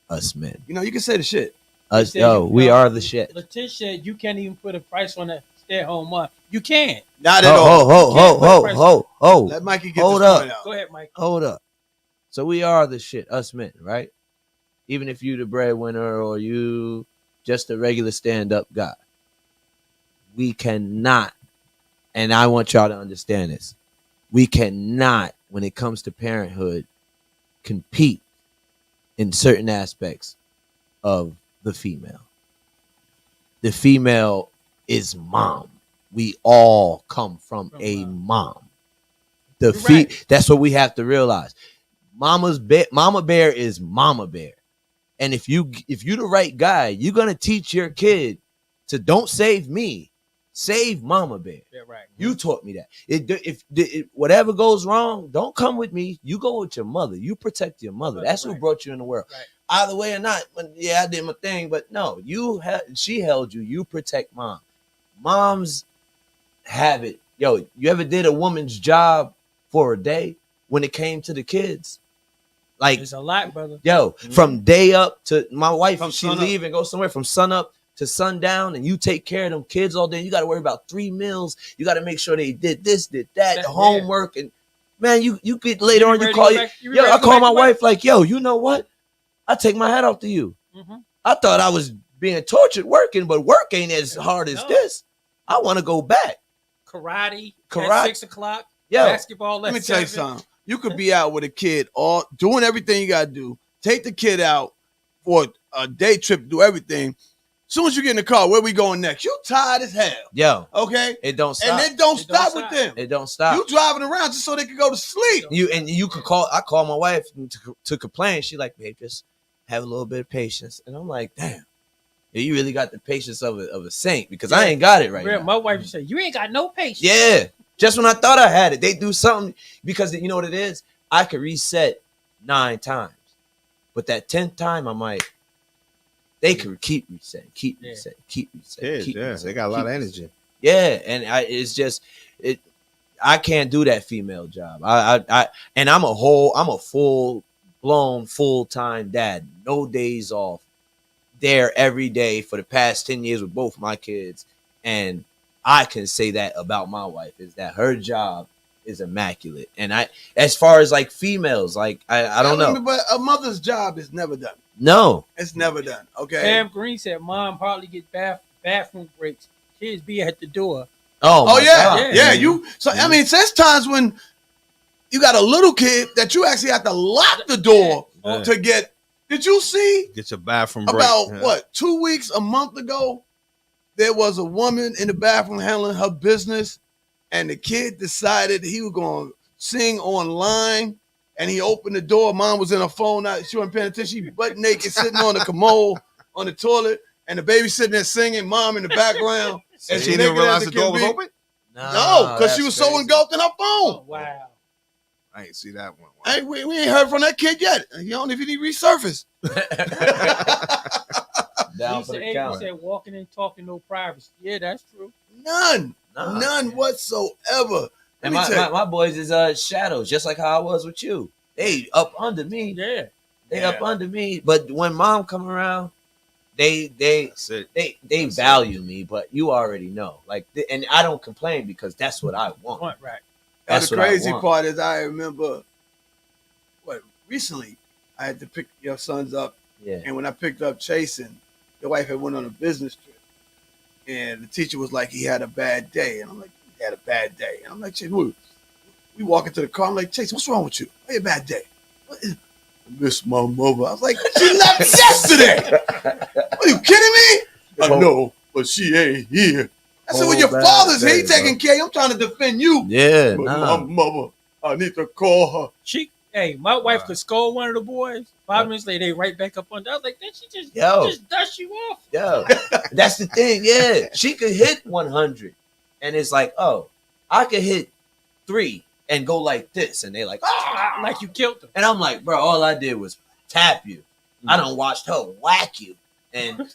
us men. You know, you can say the shit. Us, Said yo, you- we are the shit. Letitia, you can't even put a price on a stay-at-home mom. You can't. Not at all. Let Mikey get Hold this up. point out. Go ahead, Mike. Hold up. So we are the shit, us men, right? Even if you the breadwinner or you just a regular stand-up guy. We cannot, and I want y'all to understand this, we cannot, when it comes to parenthood, compete in certain aspects of the female. The female is mom. We all come from a mom. The You're that's what we have to realize. Mama bear is mama bear. And if you the right guy, you're gonna teach your kid to don't save me, save mama bear. Yeah, right. You taught me that. If whatever goes wrong, don't come with me. You go with your mother. You protect your mother. That's who Right. brought you in the world. Right. Either way or not, yeah, I did my thing, but no, she held you. You protect mom. Moms have it. Yo, you ever did a woman's job for a day when it came to the kids? Like, There's a lot, brother. yo, from day up to my wife, From she sun up. leave and go somewhere from sun up to sundown, and you take care of them kids all day. You got to worry about 3 meals. You got to make sure they did this, did that, the Yeah. homework, and man, you get later on. ready You to call go you. back- you Yo, ready I to go call back my to work? wife like, yo, you know what? I take my hat off to you. Mhm. I thought I was being tortured working, but work ain't as hard as No. this. I want to go back. Karate Karate. at 6 o'clock. Yo, Basketball. Let at me tell you 7. something. You could be out with a kid, all doing everything you gotta do. Take the kid out for a day trip, do everything. As soon as you get in the car, where we going next? You tired as hell. yo, Okay? it don't stop. And then don't It don't stop stop. with them. It don't stop. You driving around just so they can go to sleep. You could call. I call my wife to complain. She like, babe, just have a little bit of patience. And I'm like, damn, yeah, you really got the patience of a saint because I Yeah. ain't got it right Real, now. my wife said, "You ain't got no patience." Yeah, just when I thought I had it, they do something because you know what it is. I could reset 9 times, but that 10th time, I'm like, they could keep resetting, keep Yeah. resetting, keep resetting. Kids, keep yeah, resetting, they got a lot keep of resetting. energy. Yeah, and it's just it. I can't do that female job. And I'm a full blown full time dad, no days off, there every day for the past 10 years with both my kids, and I can say that about my wife is that her job is immaculate. And as far as like females, like I don't know, But a mother's job is never done. no, It's never done. Okay. Pam Green said, "Mom hardly get bathroom breaks. Kids be at the door." oh Oh my yeah, God. yeah. You so I mean, there's times when you got a little kid that you actually have to lock the door Yeah. to get. Did you see Get your bathroom break. about Yeah. what 2 weeks, a month ago? There was a woman in the bathroom handling her business, and the kid decided he was going to sing online. And he opened the door. Mom was in her phone. She wasn't paying attention. She butt naked, sitting on the commode on the toilet, and the baby sitting there singing. Mom in the background. And as she didn't naked realize as the it can door was be. open? No, because she was so crazy. engulfed in her Oh, phone. wow. I ain't see that one. Hey, we ain't heard from that kid yet. You don't if he need resurface. Down Lisa for the Avery count. said, "Walking and talking, no privacy." Yeah, that's true. None. Nah. None whatsoever. And Let me tell my boys is shadows, just like how I was with you. They up under me. Yeah. They Yeah. up under me. But when mom come around, they That's it. they value me. But you already know, like, and I don't complain because that's what I want. Right. Now, That's the what I crazy want. part is I remember recently I had to pick your sons up, Yeah. and when I picked up Chasen, your wife had went on a business trip, and the teacher was like he had a bad day, and I'm like, he had a bad day, and I'm like, Chase, we walk into the car, I'm like, Chase, what's wrong with you? I had a bad day. What is, I miss my mother. I was like, she left yesterday. Are you kidding me? I know, but she ain't here. I said, well, your Whole father's bad here. He day, taking care. I'm trying to defend you. Yeah, But nah. my mother, I need to call her. My wife could scold one of the boys. 5 minutes later, they right back up under. I was like, then she just Yo. dust you off. Yo, that's the thing. Yeah, she could hit 100, and it's like, oh, I could hit 3 and go like this, and they like, ah, Like you killed them. and I'm like, bro, all I did was tap you. I done watched her whack you, and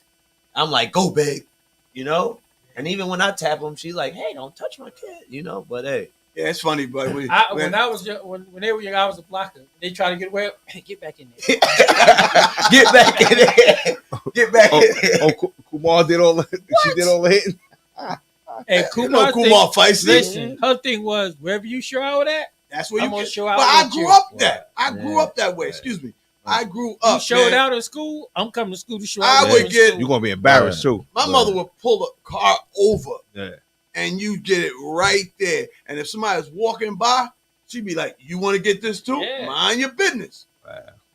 I'm like, go big, you know. And even when I tap them, she's like, hey, don't touch my kid, you know. But hey, Yeah, it's funny, but When they were young, I was a blocker. They try to get away. Get back in there. get back in there, get back in there. Oh, Kumar did all. She did all the hitting. And you know Kumar, Kumar feisty. listen, her thing was wherever you show out at, That's where I'm you gonna get. show But out I with grew you. up that. I grew Yeah. up that way. Excuse me. I grew you up. showed man. out in school. I'm coming to school to show I out. would in get- school. You're gonna be embarrassed too. My mother would pull a car over. Yeah. And you get it right there. And if somebody was walking by, she'd be like, you want to get this too? Yeah. Mind your business.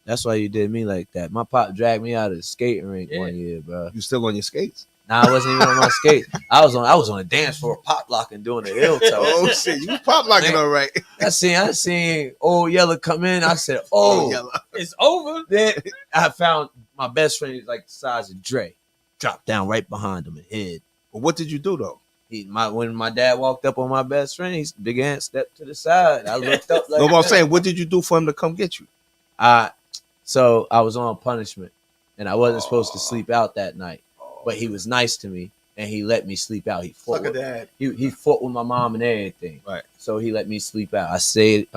That's why you did me like that. My pop dragged me out of the skating rink Yeah. 1 year, bro. You still on your skates? Nah, I wasn't even on my skates. I was on a dance floor, pop locking, doing the hill toe. Oh shit, you was pop locking all right. I seen old Yella come in. I said, "Oh." Yellow. It's over. Then I found my best friend. He's like the size of Dre. Dropped down right behind him and hid. But what did you do though? When my dad walked up on my best friend, he began to step to the side. I looked up like No, what I'm saying, what did you do for him to come get you? So I was on punishment, and I wasn't supposed to sleep out that night. But he was nice to me, and he let me sleep out. He fought Sucker with, dad. he fought with my mom and everything. Right. So he let me sleep out. I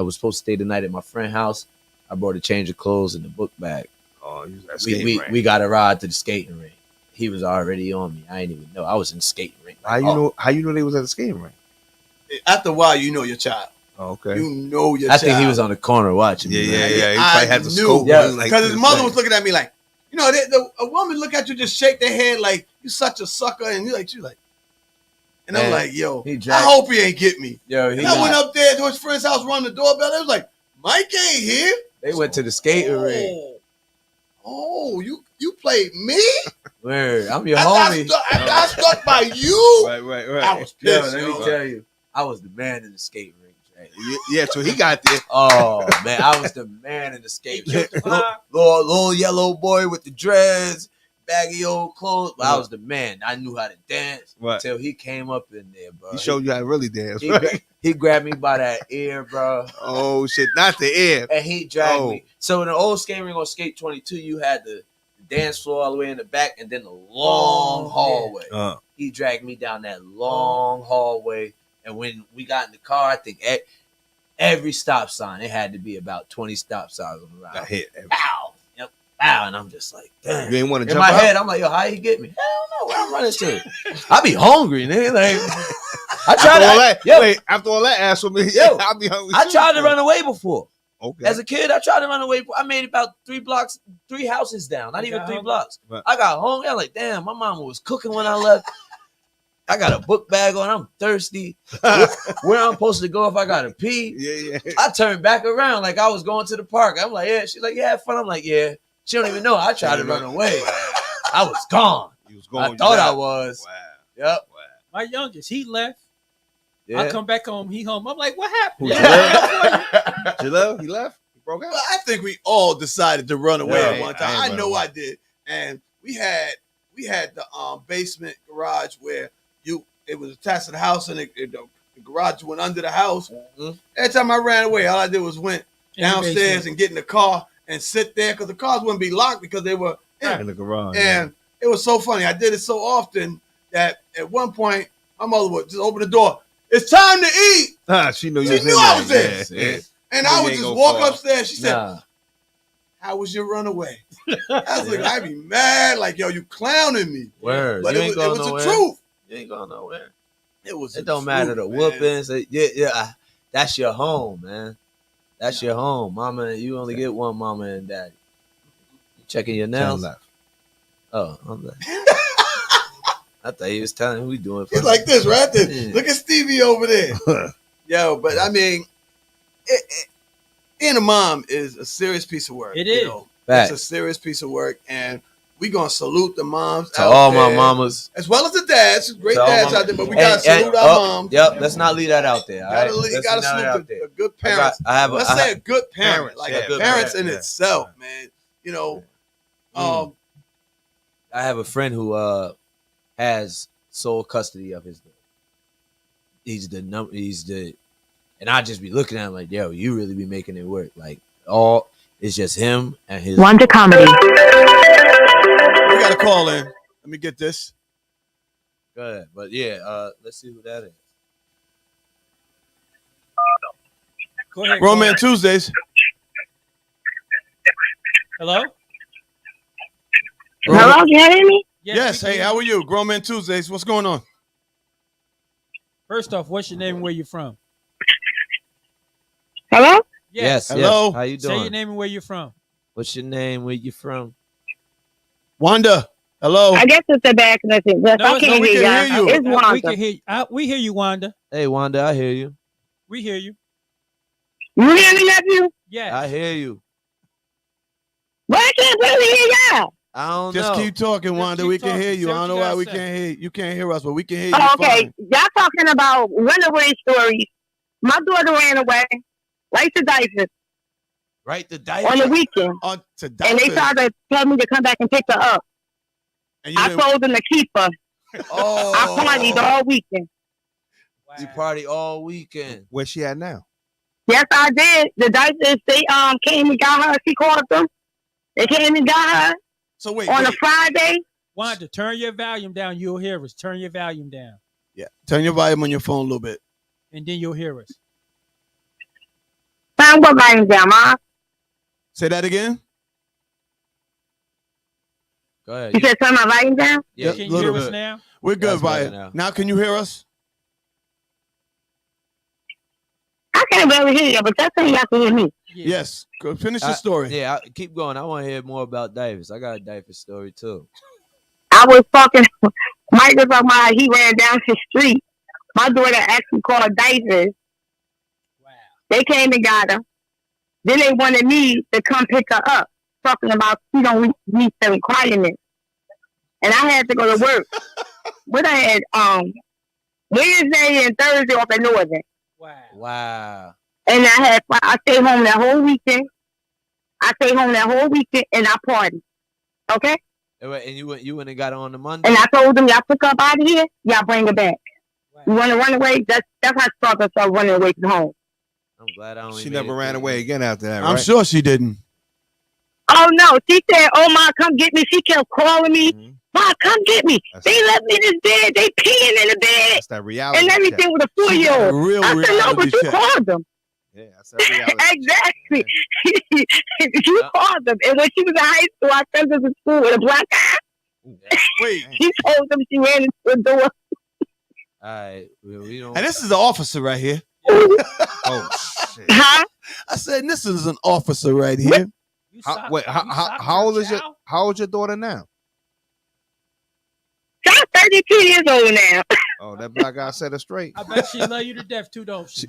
was supposed to stay the night at my friend's house. I brought a change of clothes and the book bag. Oh, you was at We skating rink. we got a ride to the skating rink. He was already on me. I didn't even know. I was in the skating rink. How you know they was at the skating rink? After a while, you know your child. Oh, okay. You know your I child. think he was on the corner watching me. man. He I probably had the knew. scope. Yeah, like Because his this, mother like- was looking at me like, you know, a woman look at you, just shake their head like, you such a sucker. And you're like, and I'm Man, like, yo, he I dragged- hope he ain't get me. Yo, And I went up there to his friend's house, run the doorbell. They was like, Mike ain't here. they went to the skating rink. Oh, you played me? Word, I'm your After homie. I stuck by you. Right. I was Yo, pissed. let yo. me tell you, I was the man in the skating rink. Jay. Yeah, so he got there. Oh man, I was the man in the He skate killed rink. the vibe. Little yellow boy with the dreads, baggy old clothes. But I was the man. I knew how to dance Right. until he came up in there, bro. He showed you how to really dance, He, right? he grabbed me by that ear, bro, Oh shit, not the air. and he dragged Oh. me. So in the old skating rink on Skate 22, you had the dance floor all the way in the back, and then the long hallway. He dragged me down that long hallway, and when we got in the car, I think every stop sign, it had to be about 20 stop signs on the Got route. hit. Pow, yep, pow, and I'm just like, damn. You ain't want to In jump my out? head, I'm like, yo, how he get me? Hell no, where I'm running to? I be hungry, nigga. Like, I After tried all to, that, yo, wait, after all that ass for me, Yo, I'll be hungry. I too. tried to run away before. Okay. As a kid, I tried to run away. I made about 3 houses down, not You even got 3 hungry? blocks. Right. I got hungry. I'm like, damn, my mama was cooking when I left. I got a book bag on. I'm thirsty. Where I'm supposed to go if I gotta pee? yeah. I turned back around like I was going to the park. I'm like, yeah. She's like, yeah, have fun. I'm like, yeah. She don't even know. I tried to run away. I was gone. You was going. I thought I was. Wow. Yep. My youngest, he left. Yeah. I come back home. He home. I'm like, what happened? Who, Jaleel? He left. He broke out. Well, I think we all decided to run away Yeah, at one I time. ain't I run know away. I did. And we had the basement garage where it was attached to the house, and the garage went under the house. Mhm. Every time I ran away, all I did was went In the downstairs basement. and get in the car and sit there because the cars wouldn't be locked because they were In the garage. and it was so funny. I did it so often that at one point my mother would just open the door. It's time to eat, She knew you She was knew in I there. was there. Yeah, yeah. and You I would ain't just gonna walk fall. upstairs. She said, Nah. "How was your runaway?" I was like, "I'd be mad, like yo, you clowning me." Word. But You it ain't was going the nowhere. truth. You ain't going nowhere. It was. It the don't matter the truth, man. whoopings. Yeah. That's your home, man. That's your home, mama. You only get one mama and daddy. You checking your 10 nails? left. Oh, I'm like, I thought he was telling me we doing. It's like this, right? There. Yeah. Look at Stevie over there. Yo, but I mean, being a mom is a serious piece of work. It you is. know? Facts. It's a serious piece of work, and we gonna salute the moms To out all there, my mamas. as well as the dads. Great To all dads my- out there, but we gotta salute our moms. Yep, let's not leave that out there. All right? You Let's gotta leave that out salute there. the good parents. I have a- Let's I say have- a good parent, Parents, like yeah, a good parents parent, in yeah. itself, man. You know, I have a friend who has sole custody of his daughter. He's the and I just be looking at him like, yo, you really be making it work. Like it's just him and his Wonder Comedy. we got a call in. Let me get this. Go ahead. But yeah, let's see who that is. Go ahead. Grown Man Cole. Tuesdays. Hello? Hello, can you hear me? Yes. we Hey, can- how are you? Grown Man Tuesdays. What's going on? First off, what's your name and where you from? Hello? Yes. Hello? Yes. How you Say your doing? name and where you're from. What's your name? Where you from? Wanda. Hello. I guess it's a bad connection. Yes, No, I it's- can't no, we hear can y'all. hear you. It's We Wanda. can hear you. We hear you, Wanda. Hey, Wanda, I hear you. We hear you. You hear me, nephew? Yes. I hear you. Why I can't really hear y'all? I don't Just know. keep talking, Just Wanda. keep We can talking. hear you. Say I what don't know you why gotta we say. can't hear you. You can't hear us, but we can hear you. Oh, okay. fine. Y'all talking about runaway stories. My daughter ran away, like the diapers, Right the on dice. the weekend. On to And they diapers. tried to tell me to come back and pick her up. And you I didn't- told them to keep her. oh, I partied all weekend. You party all weekend. Where's she at now? Yes, I did. The diapers, they came and got her. She called them. They came and got her So wait, on a wait. Friday. Wanda, turn your volume down. You'll hear us. Turn your volume down. Yeah, turn your volume on your phone a little bit. And then you'll hear us. Time what volume down, Ma? Say that again. Go ahead. You said turn my volume down? Yeah, Can you little hear us bit. now? We're good, That's better Ryan. now. Now, can you hear us? I can't barely hear you, but that's saying y'all can hear me. Yeah. Yes. Go finish your story. Yeah, keep going. I want to hear more about Davis. I got a Davis story too. I was talking, Mike was talking about how he ran down the street. My daughter actually called diapers. Wow. They came and got her. Then they wanted me to come pick her up, talking about she don't meet the requirements. And I had to go to work. But I had Wednesday and Thursday off at Northern. Wow. Wow. And I stayed home that whole weekend. And I partied. Okay? And you went and got her on the Monday. And I told them, y'all pick up out of here, y'all bring her back. Wow. You want to run away? That's how I started running away from home. I'm glad I only She made never it ran through. away again after that, right? I'm sure she didn't. Oh no, she said, "Oh ma, come get me." She kept calling me, Mhm. "Ma, come get me." That's- They left me in this bed. They peeing in the bed That's that reality. and everything check. with a She got a 4-year-old. real I said, "No, reality but you check. called them." Yeah, that's that reality. Exactly. check. You called them. And when she was in high school, I sent her to school with a black eye. Wait, She told them she ran into the door. All right, we don't. and this is the officer right here. Oh shit. Huh? I said, this is an officer right here. You How, socked- wait, you how socked how old is your child? how old your daughter now? I'm 32 years old now. Oh, that black guy set her straight. I bet she love you to death too, don't she?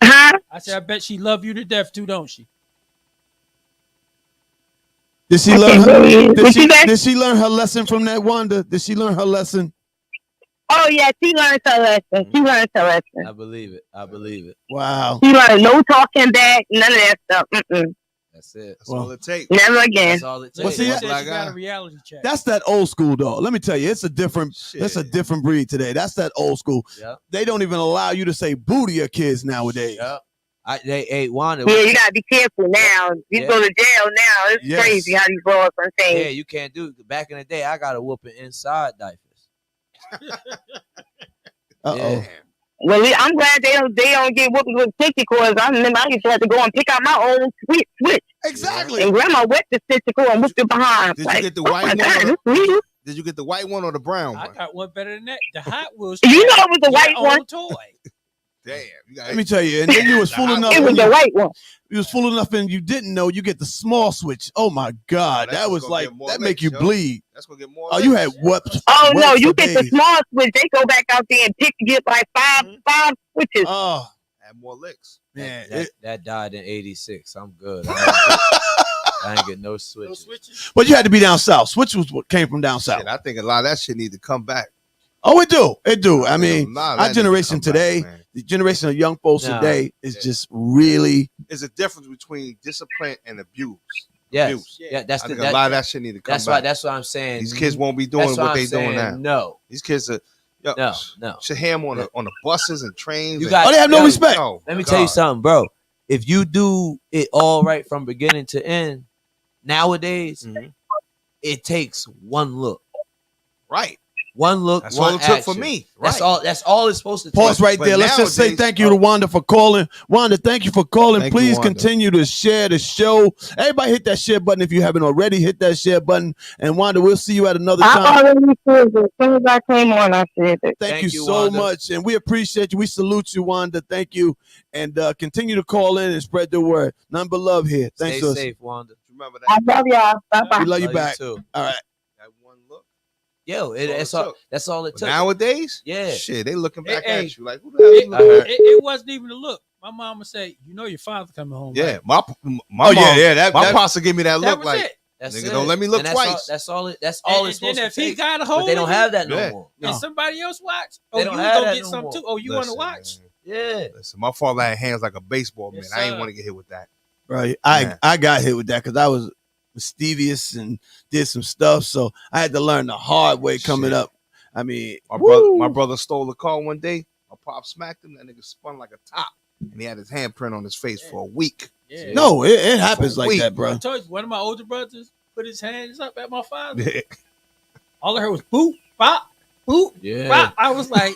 Huh? I said, I bet she love you to death too, don't she? Did she I learn? can't believe it. What you say? Did she learn her lesson from that, Wanda? Did she learn her lesson? Oh yeah, she learned her lesson. She learned her lesson. I believe it. I believe it. Wow. She learned no talking back, none of that stuff. Mm-mm. That's it. That's all it takes. Never again. That's all it Well, takes. see, she that- said black she got guy. a reality check. That's that old school though. Let me tell you, it's a different. Shit. That's a different breed today. That's that old school. Yep. They don't even allow you to say boo to your kids nowadays. Yep. Hey, Wanda. Yeah, you gotta be careful now. You Yeah. go to jail now. It's Yes. crazy how these laws are Yeah, saying. you can't do it. Back in the day, I got a whooping inside diapers. Uh-oh. Yeah. Well, I'm glad they don't get whooped with stitchy cords. I remember I used to have to go and pick out my own switch. Exactly. And grandma wet the stitchy cord and whooped it behind. Did Like, you get the oh white my one? God, Or this the, legal? did you get the white one or the brown I one? got one better than that. The Hot Wheels. You know it was the Your white one. own toy. Damn. You got Let me tell you, and then you was fool enough. It when was the you, white one. you was fool enough, and you didn't know. You get the small switch. Oh my God, Oh, that's that was gonna like get more that licks, make you yo. bleed. That's gonna get more. Oh, you had licks. whoops. Oh no, whoops you for get the days. small switch. They go back out there and get like five switches. Oh Had more licks. man, that, it- that died in '86. I'm good. I I ain't get no No switches. switches. But you had to be down south. Switch was what came from down south. Shit, I think a lot of that shit need to come back. Oh, it do. It do. I think mean, a lot of that our need to generation come today, back, man. the generation of young folks Nah. today is Yeah. just really. There's a difference between discipline and abuse. Yes. Abuse. Yeah, that's I the think a lot of that shit need to come that's why back. that's what I'm saying. These kids won't be doing That's what I'm they doing saying, now. No. These kids are No. should have them on the buses and trains. You and- got Oh, they have no yo, respect. No, Let me tell you God. something, bro. If you do it all right from beginning to end, nowadays Mhm. it takes one look. Right. One look, That's one all it took for action. me. That's Right. all. That's all it's supposed to take. Pause right but there. Let's just say nowadays- thank you to Wanda for calling. Wanda, thank you for calling. Thank you, Please Wanda. continue to share the show. Everybody hit that share button if you haven't already. Hit that share button. And Wanda, we'll see you at another time. I already said it. As soon as I came on, I said it. Thank you you, so Wanda. much. And we appreciate you. We salute you, Wanda. Thank you. And continue to call in and spread the word. None but love here. Thanks, Stay sis. safe, Wanda. Remember I that, love y'all. Bye bye. We love you Love back. too. All right. that one look. Yo, That's all it took. that's all it But took. nowadays, Yeah. shit, they looking back Hey, at you like, who the hell It, is looking heard- at? it wasn't even a look. My mama say, "You know your father coming home." Yeah, right? my Oh, mom, yeah. my pops will give me that That look was like, it. That's nigga, it. don't let me look And twice. That's all it's supposed And to if he take. got a hold, But they don't of have that no Yeah. more. you, and No. somebody else watch. They Oh, don't you have gonna that get no some more. too. Oh, you want to Listen, watch? man. Yeah. Listen, my father had hands like a baseball man. Yes, I ain't sir. want to get hit with that. Right. Yeah. I got hit with that because I was mischievous and did some stuff. So I had to learn the hard way coming Shit. up. I mean, My brother stole a car one day. My pop smacked him. That nigga spun like a top, and he had his handprint on his face for a week. Yeah. no, it happens like Wait. that, I bro. told you, one of my older brothers put his hands up at my father. All I heard was boop, bop, boop, Yeah. bop. I was like,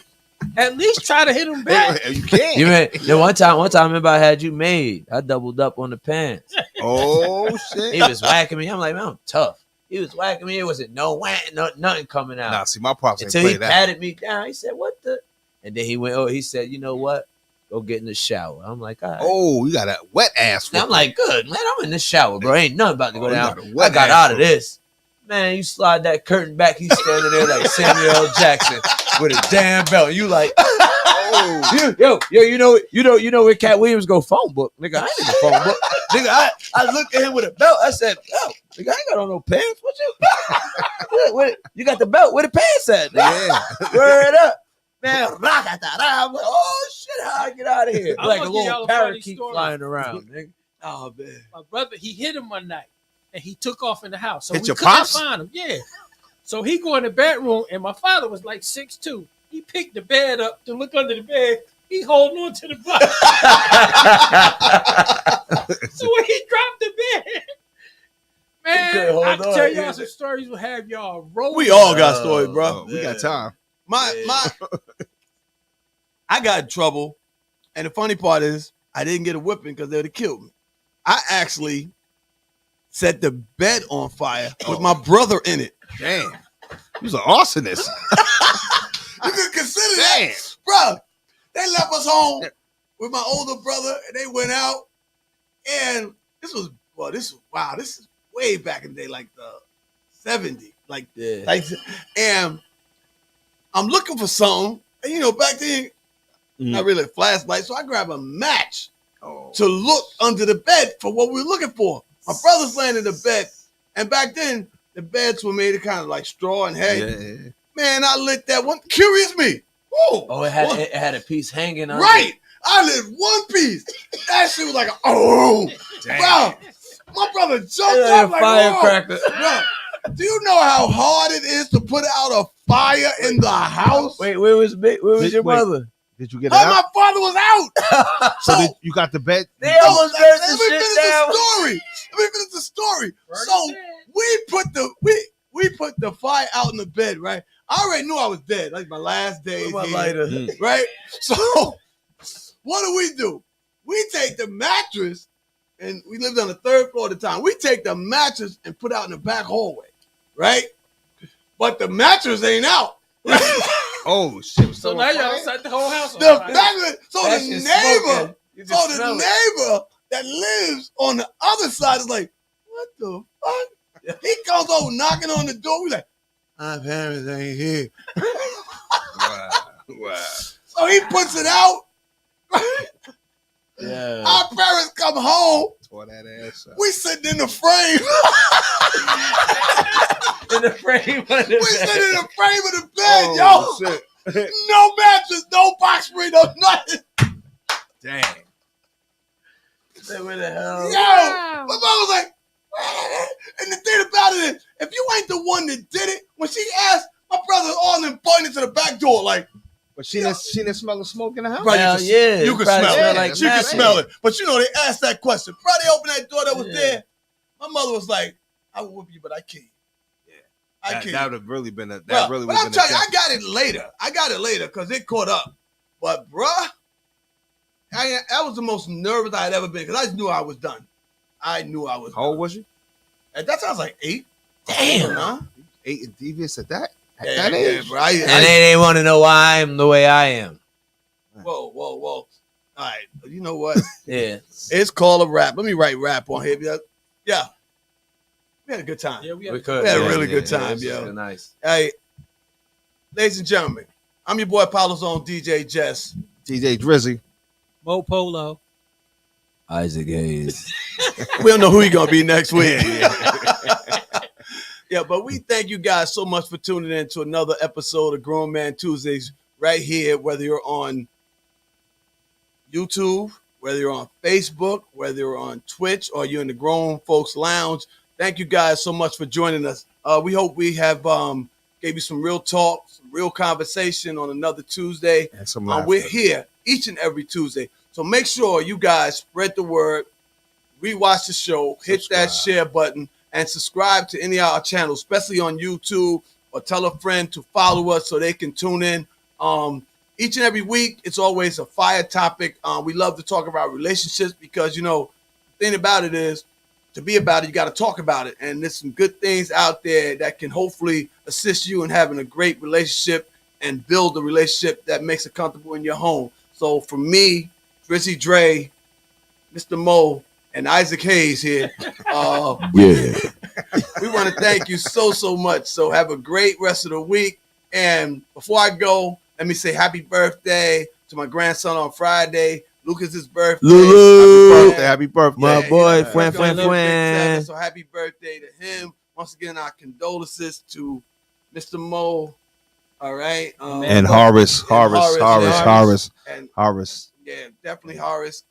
at least try to hit him back. You can't. You mean, the one time I remember I had you made. I doubled up on the pants. Oh shit. He was whacking me. I'm like, man, I'm tough. He was whacking me. It wasn't no whack, nothing coming out. Nah, see, my pops ain't Until play he that. patted me down. He said, "What the?" And then he went. Oh, he said, "You know what? Go get in the shower." I'm like, all right. Oh, you got a wet ass. And I'm like, good man. I'm in the shower, bro. Ain't nothing about to go Oh, you down. got a wet I got ass out of whooping. this. Man, you slide that curtain back. He's standing there like Samuel L. Jackson with a damn belt. You like, oh, you know where Cat Williams go phone book, nigga. I ain't in the phone book, nigga. I looked at him with a belt. I said, "Oh, nigga, I ain't got on no pants. What you? You got the belt? Where the pants at? Nigga? yeah. Word up, man. I'm like, oh shit, how I get out of here? I'm Like a gonna give y'all little a funny parakeet story. flying around, nigga. Oh man. My brother, he hit him one night, and he took off in the house. So Hit we your couldn't pops? find him. Yeah. So he go in the bedroom, and my father was like 6'2". He picked the bed up to look under the bed. He holding on to the bed. So when he dropped the bed, man, couldn't hold I can on tell y'all either. some stories will have y'all rolling. We all got stories, bro. Oh, we got time. My I got in trouble, and the funny part is I didn't get a whipping because they would have killed me. I actually set the bed on fire with my brother in it. Damn. You was an arsonist. You could consider Damn. that, bro. They left us home with my older brother, and they went out. And this is way back in the day, like the 70s, like Yeah. and I'm looking for something. And you know, back then, not really a flashlight, so I grab a match Oh. to look under the bed for what we were looking for. My brother's laying in the bed, and back then the beds were made of kind of like straw and hay. Yeah. Man, I lit that one. Curious me. Whoa. Oh, it had What? it had a piece hanging on. Right. I lit one piece. That shit was like, Damn. bro. My brother jumped Yeah, up like, firecracker. whoa. Bro, do you know how hard it is to put out a fire in the house? Wait, where was your Wait. mother? Did you get it Oh, out? my father was out. So you got the bed? They almost let burned me the finish shit the down. story. Let me finish the story. So we put the fire out in the bed, right? I already knew I was dead. Like my last days, Where my here, lighter? right? So what do? We take the mattress, and we lived on the third floor at the time. We take the mattress and put out in the back hallway, right? But the mattress ain't out. Oh shit! So now y'all set the whole house on The fire. mattress, so That the shit's neighbor. smoking. You can So the smell it. neighbor that lives on the other side is like, what the fuck? He comes over knocking on the door. We like, my parents ain't here. Wow. Wow. So he puts it out. Yeah. Our parents come home. tore that ass up. We sitting in the frame. In the frame of the We sitting in bed. the frame of the bed, yo. Shit. No mattress, no box spring, no nothing. Dang. Say, where the hell? Yo, my mom was like, and the thing about it is, if you ain't the one that did it, when she asked, my brother all them pointed to the back door, like, But she didn't smell the smoke in the house. bro, Hell you yeah. can Probably smell smell it. like She can mad smell man. it. But you know, they asked that question. Probably opened that door that was Yeah. there. My mother was like, I will whoop you, but I can't. I That, can't. that would have really been a. That Bruh, really but would I'm have been telling you, I got it later because it caught up. But bruh, that was the most nervous I had ever been because I just knew I was done. I knew I was How old done. was you? At that time, I was like 8. Damn. Huh? 8 and devious at that. At Yeah, that age. bro. And they want to know why I'm the way I am. Whoa. All right. You know what? Yeah. It's called a rap. Let me write rap on here. Yeah. We had a good time. Yeah, we We had could. We had a yeah, really yeah, good yeah, time, it's yo. really nice. Hey, ladies and gentlemen, I'm your boy Apollo's own DJ Jess. DJ Drizzy. Mo Polo. Isaac Hayes. We don't know who he's gonna be next week. Yeah, but we thank you guys so much for tuning in to another episode of Grown Man Tuesdays right here, whether you're on YouTube, whether you're on Facebook, whether you're on Twitch, or you're in the Grown Folks Lounge. Thank you guys so much for joining us. We hope we have gave you some real talk, some real conversation on another Tuesday. And some We're laughter. here each and every Tuesday. So make sure you guys spread the word, rewatch the show, hit that Subscribe. share button, and subscribe to any of our channels, especially on YouTube, or tell a friend to follow us so they can tune in. Each and every week, it's always a fire topic. We love to talk about relationships because, you know, the thing about it is, to be about it, you got to talk about it. And there's some good things out there that can hopefully assist you in having a great relationship and build a relationship that makes it comfortable in your home. So for me, Drizzy Dre, Mr. Mo, and Isaac Hayes here, Yeah. we want to thank you so much. So have a great rest of the week. And before I go, let me say happy birthday to my grandson on Friday. Lucas's birthday. Lulu. Happy birthday. My Yeah, boy, yeah. Fran, He's gonna Fran, live big Fran. seven, So happy birthday to him. Once again, our condolences to Mr. Mo. All right. And Horace. and yeah, definitely Horace.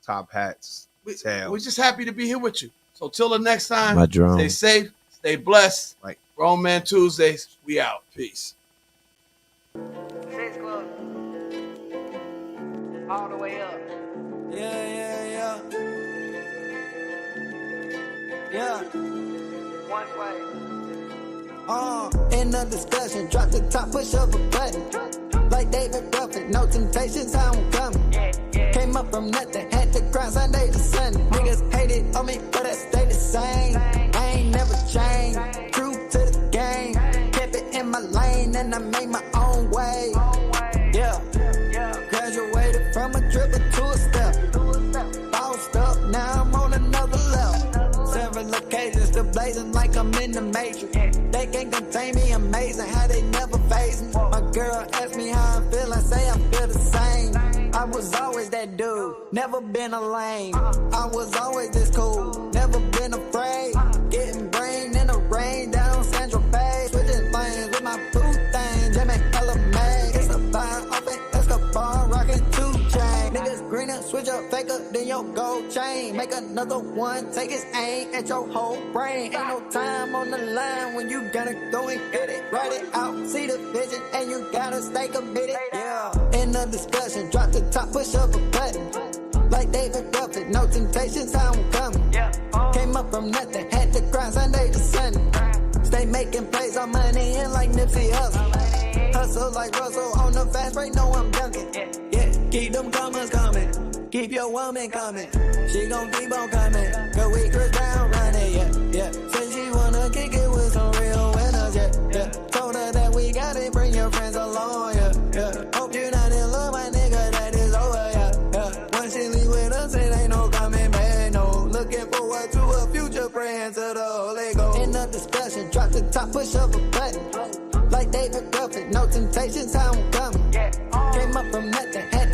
Top hats. We're just happy to be here with you. So till the next time, My drone. stay safe, stay blessed. Right. Grown Man Tuesdays, we out. Peace. Six Club. All the way up. Yeah. One way. In the discussion, drop the top, push up a button. Like David Ruffin, no temptations, how I'm coming. Came up from nothing, had to grind Sunday to Sunday. Niggas hated on me, but I stay the same. I ain't never changed, true to the game. Kept it in my lane and I made my own way. Yeah, graduated from a dribble to a step. Bossed up, now I'm on another level. Several occasions, still blazing like I'm in the Matrix. They can't contain me, amazing how they never face me. My girl asked me how I feel, I say I feel the same. I was always that dude, never been a lame. I was always this cool, never been afraid. Getting brain in the rain, down Central Bay. Switching lanes with my blue thing, jamming hella mag. It's a fine off it, Escobar, rocking 2 chain. Niggas greener, switch up, faker than your gold chain. Make another one, take his aim at your whole brain. Ain't no time on the line when you gotta go and get it. Write it out, see the vision, and you gotta stay committed. Yeah. In the discussion, drop the top, push up a button. Like David Ruffin, no temptations, how I'm coming. Came up from nothing, had to grind Sunday to Sunday. Stay making plays on money and like Nipsey Hussle. Hustle like Russell on the fast break, know I'm dunking. Yeah, keep them commas coming. Keep your woman coming. She gon' keep on coming. Cause we Chris Brown running, yeah. Say she wanna kick it with some real winners, yeah. Told her that we got it, bring your friends along, yeah. Hope you're not in love, my nigga, that is over, yeah. Once she leave with us, it ain't no coming back, no. Looking forward to a future, praying to the Holy Ghost. In the discussion, drop the top, push up a button. Like David Ruffin, no temptations, how I'm coming. Came up from nothing, had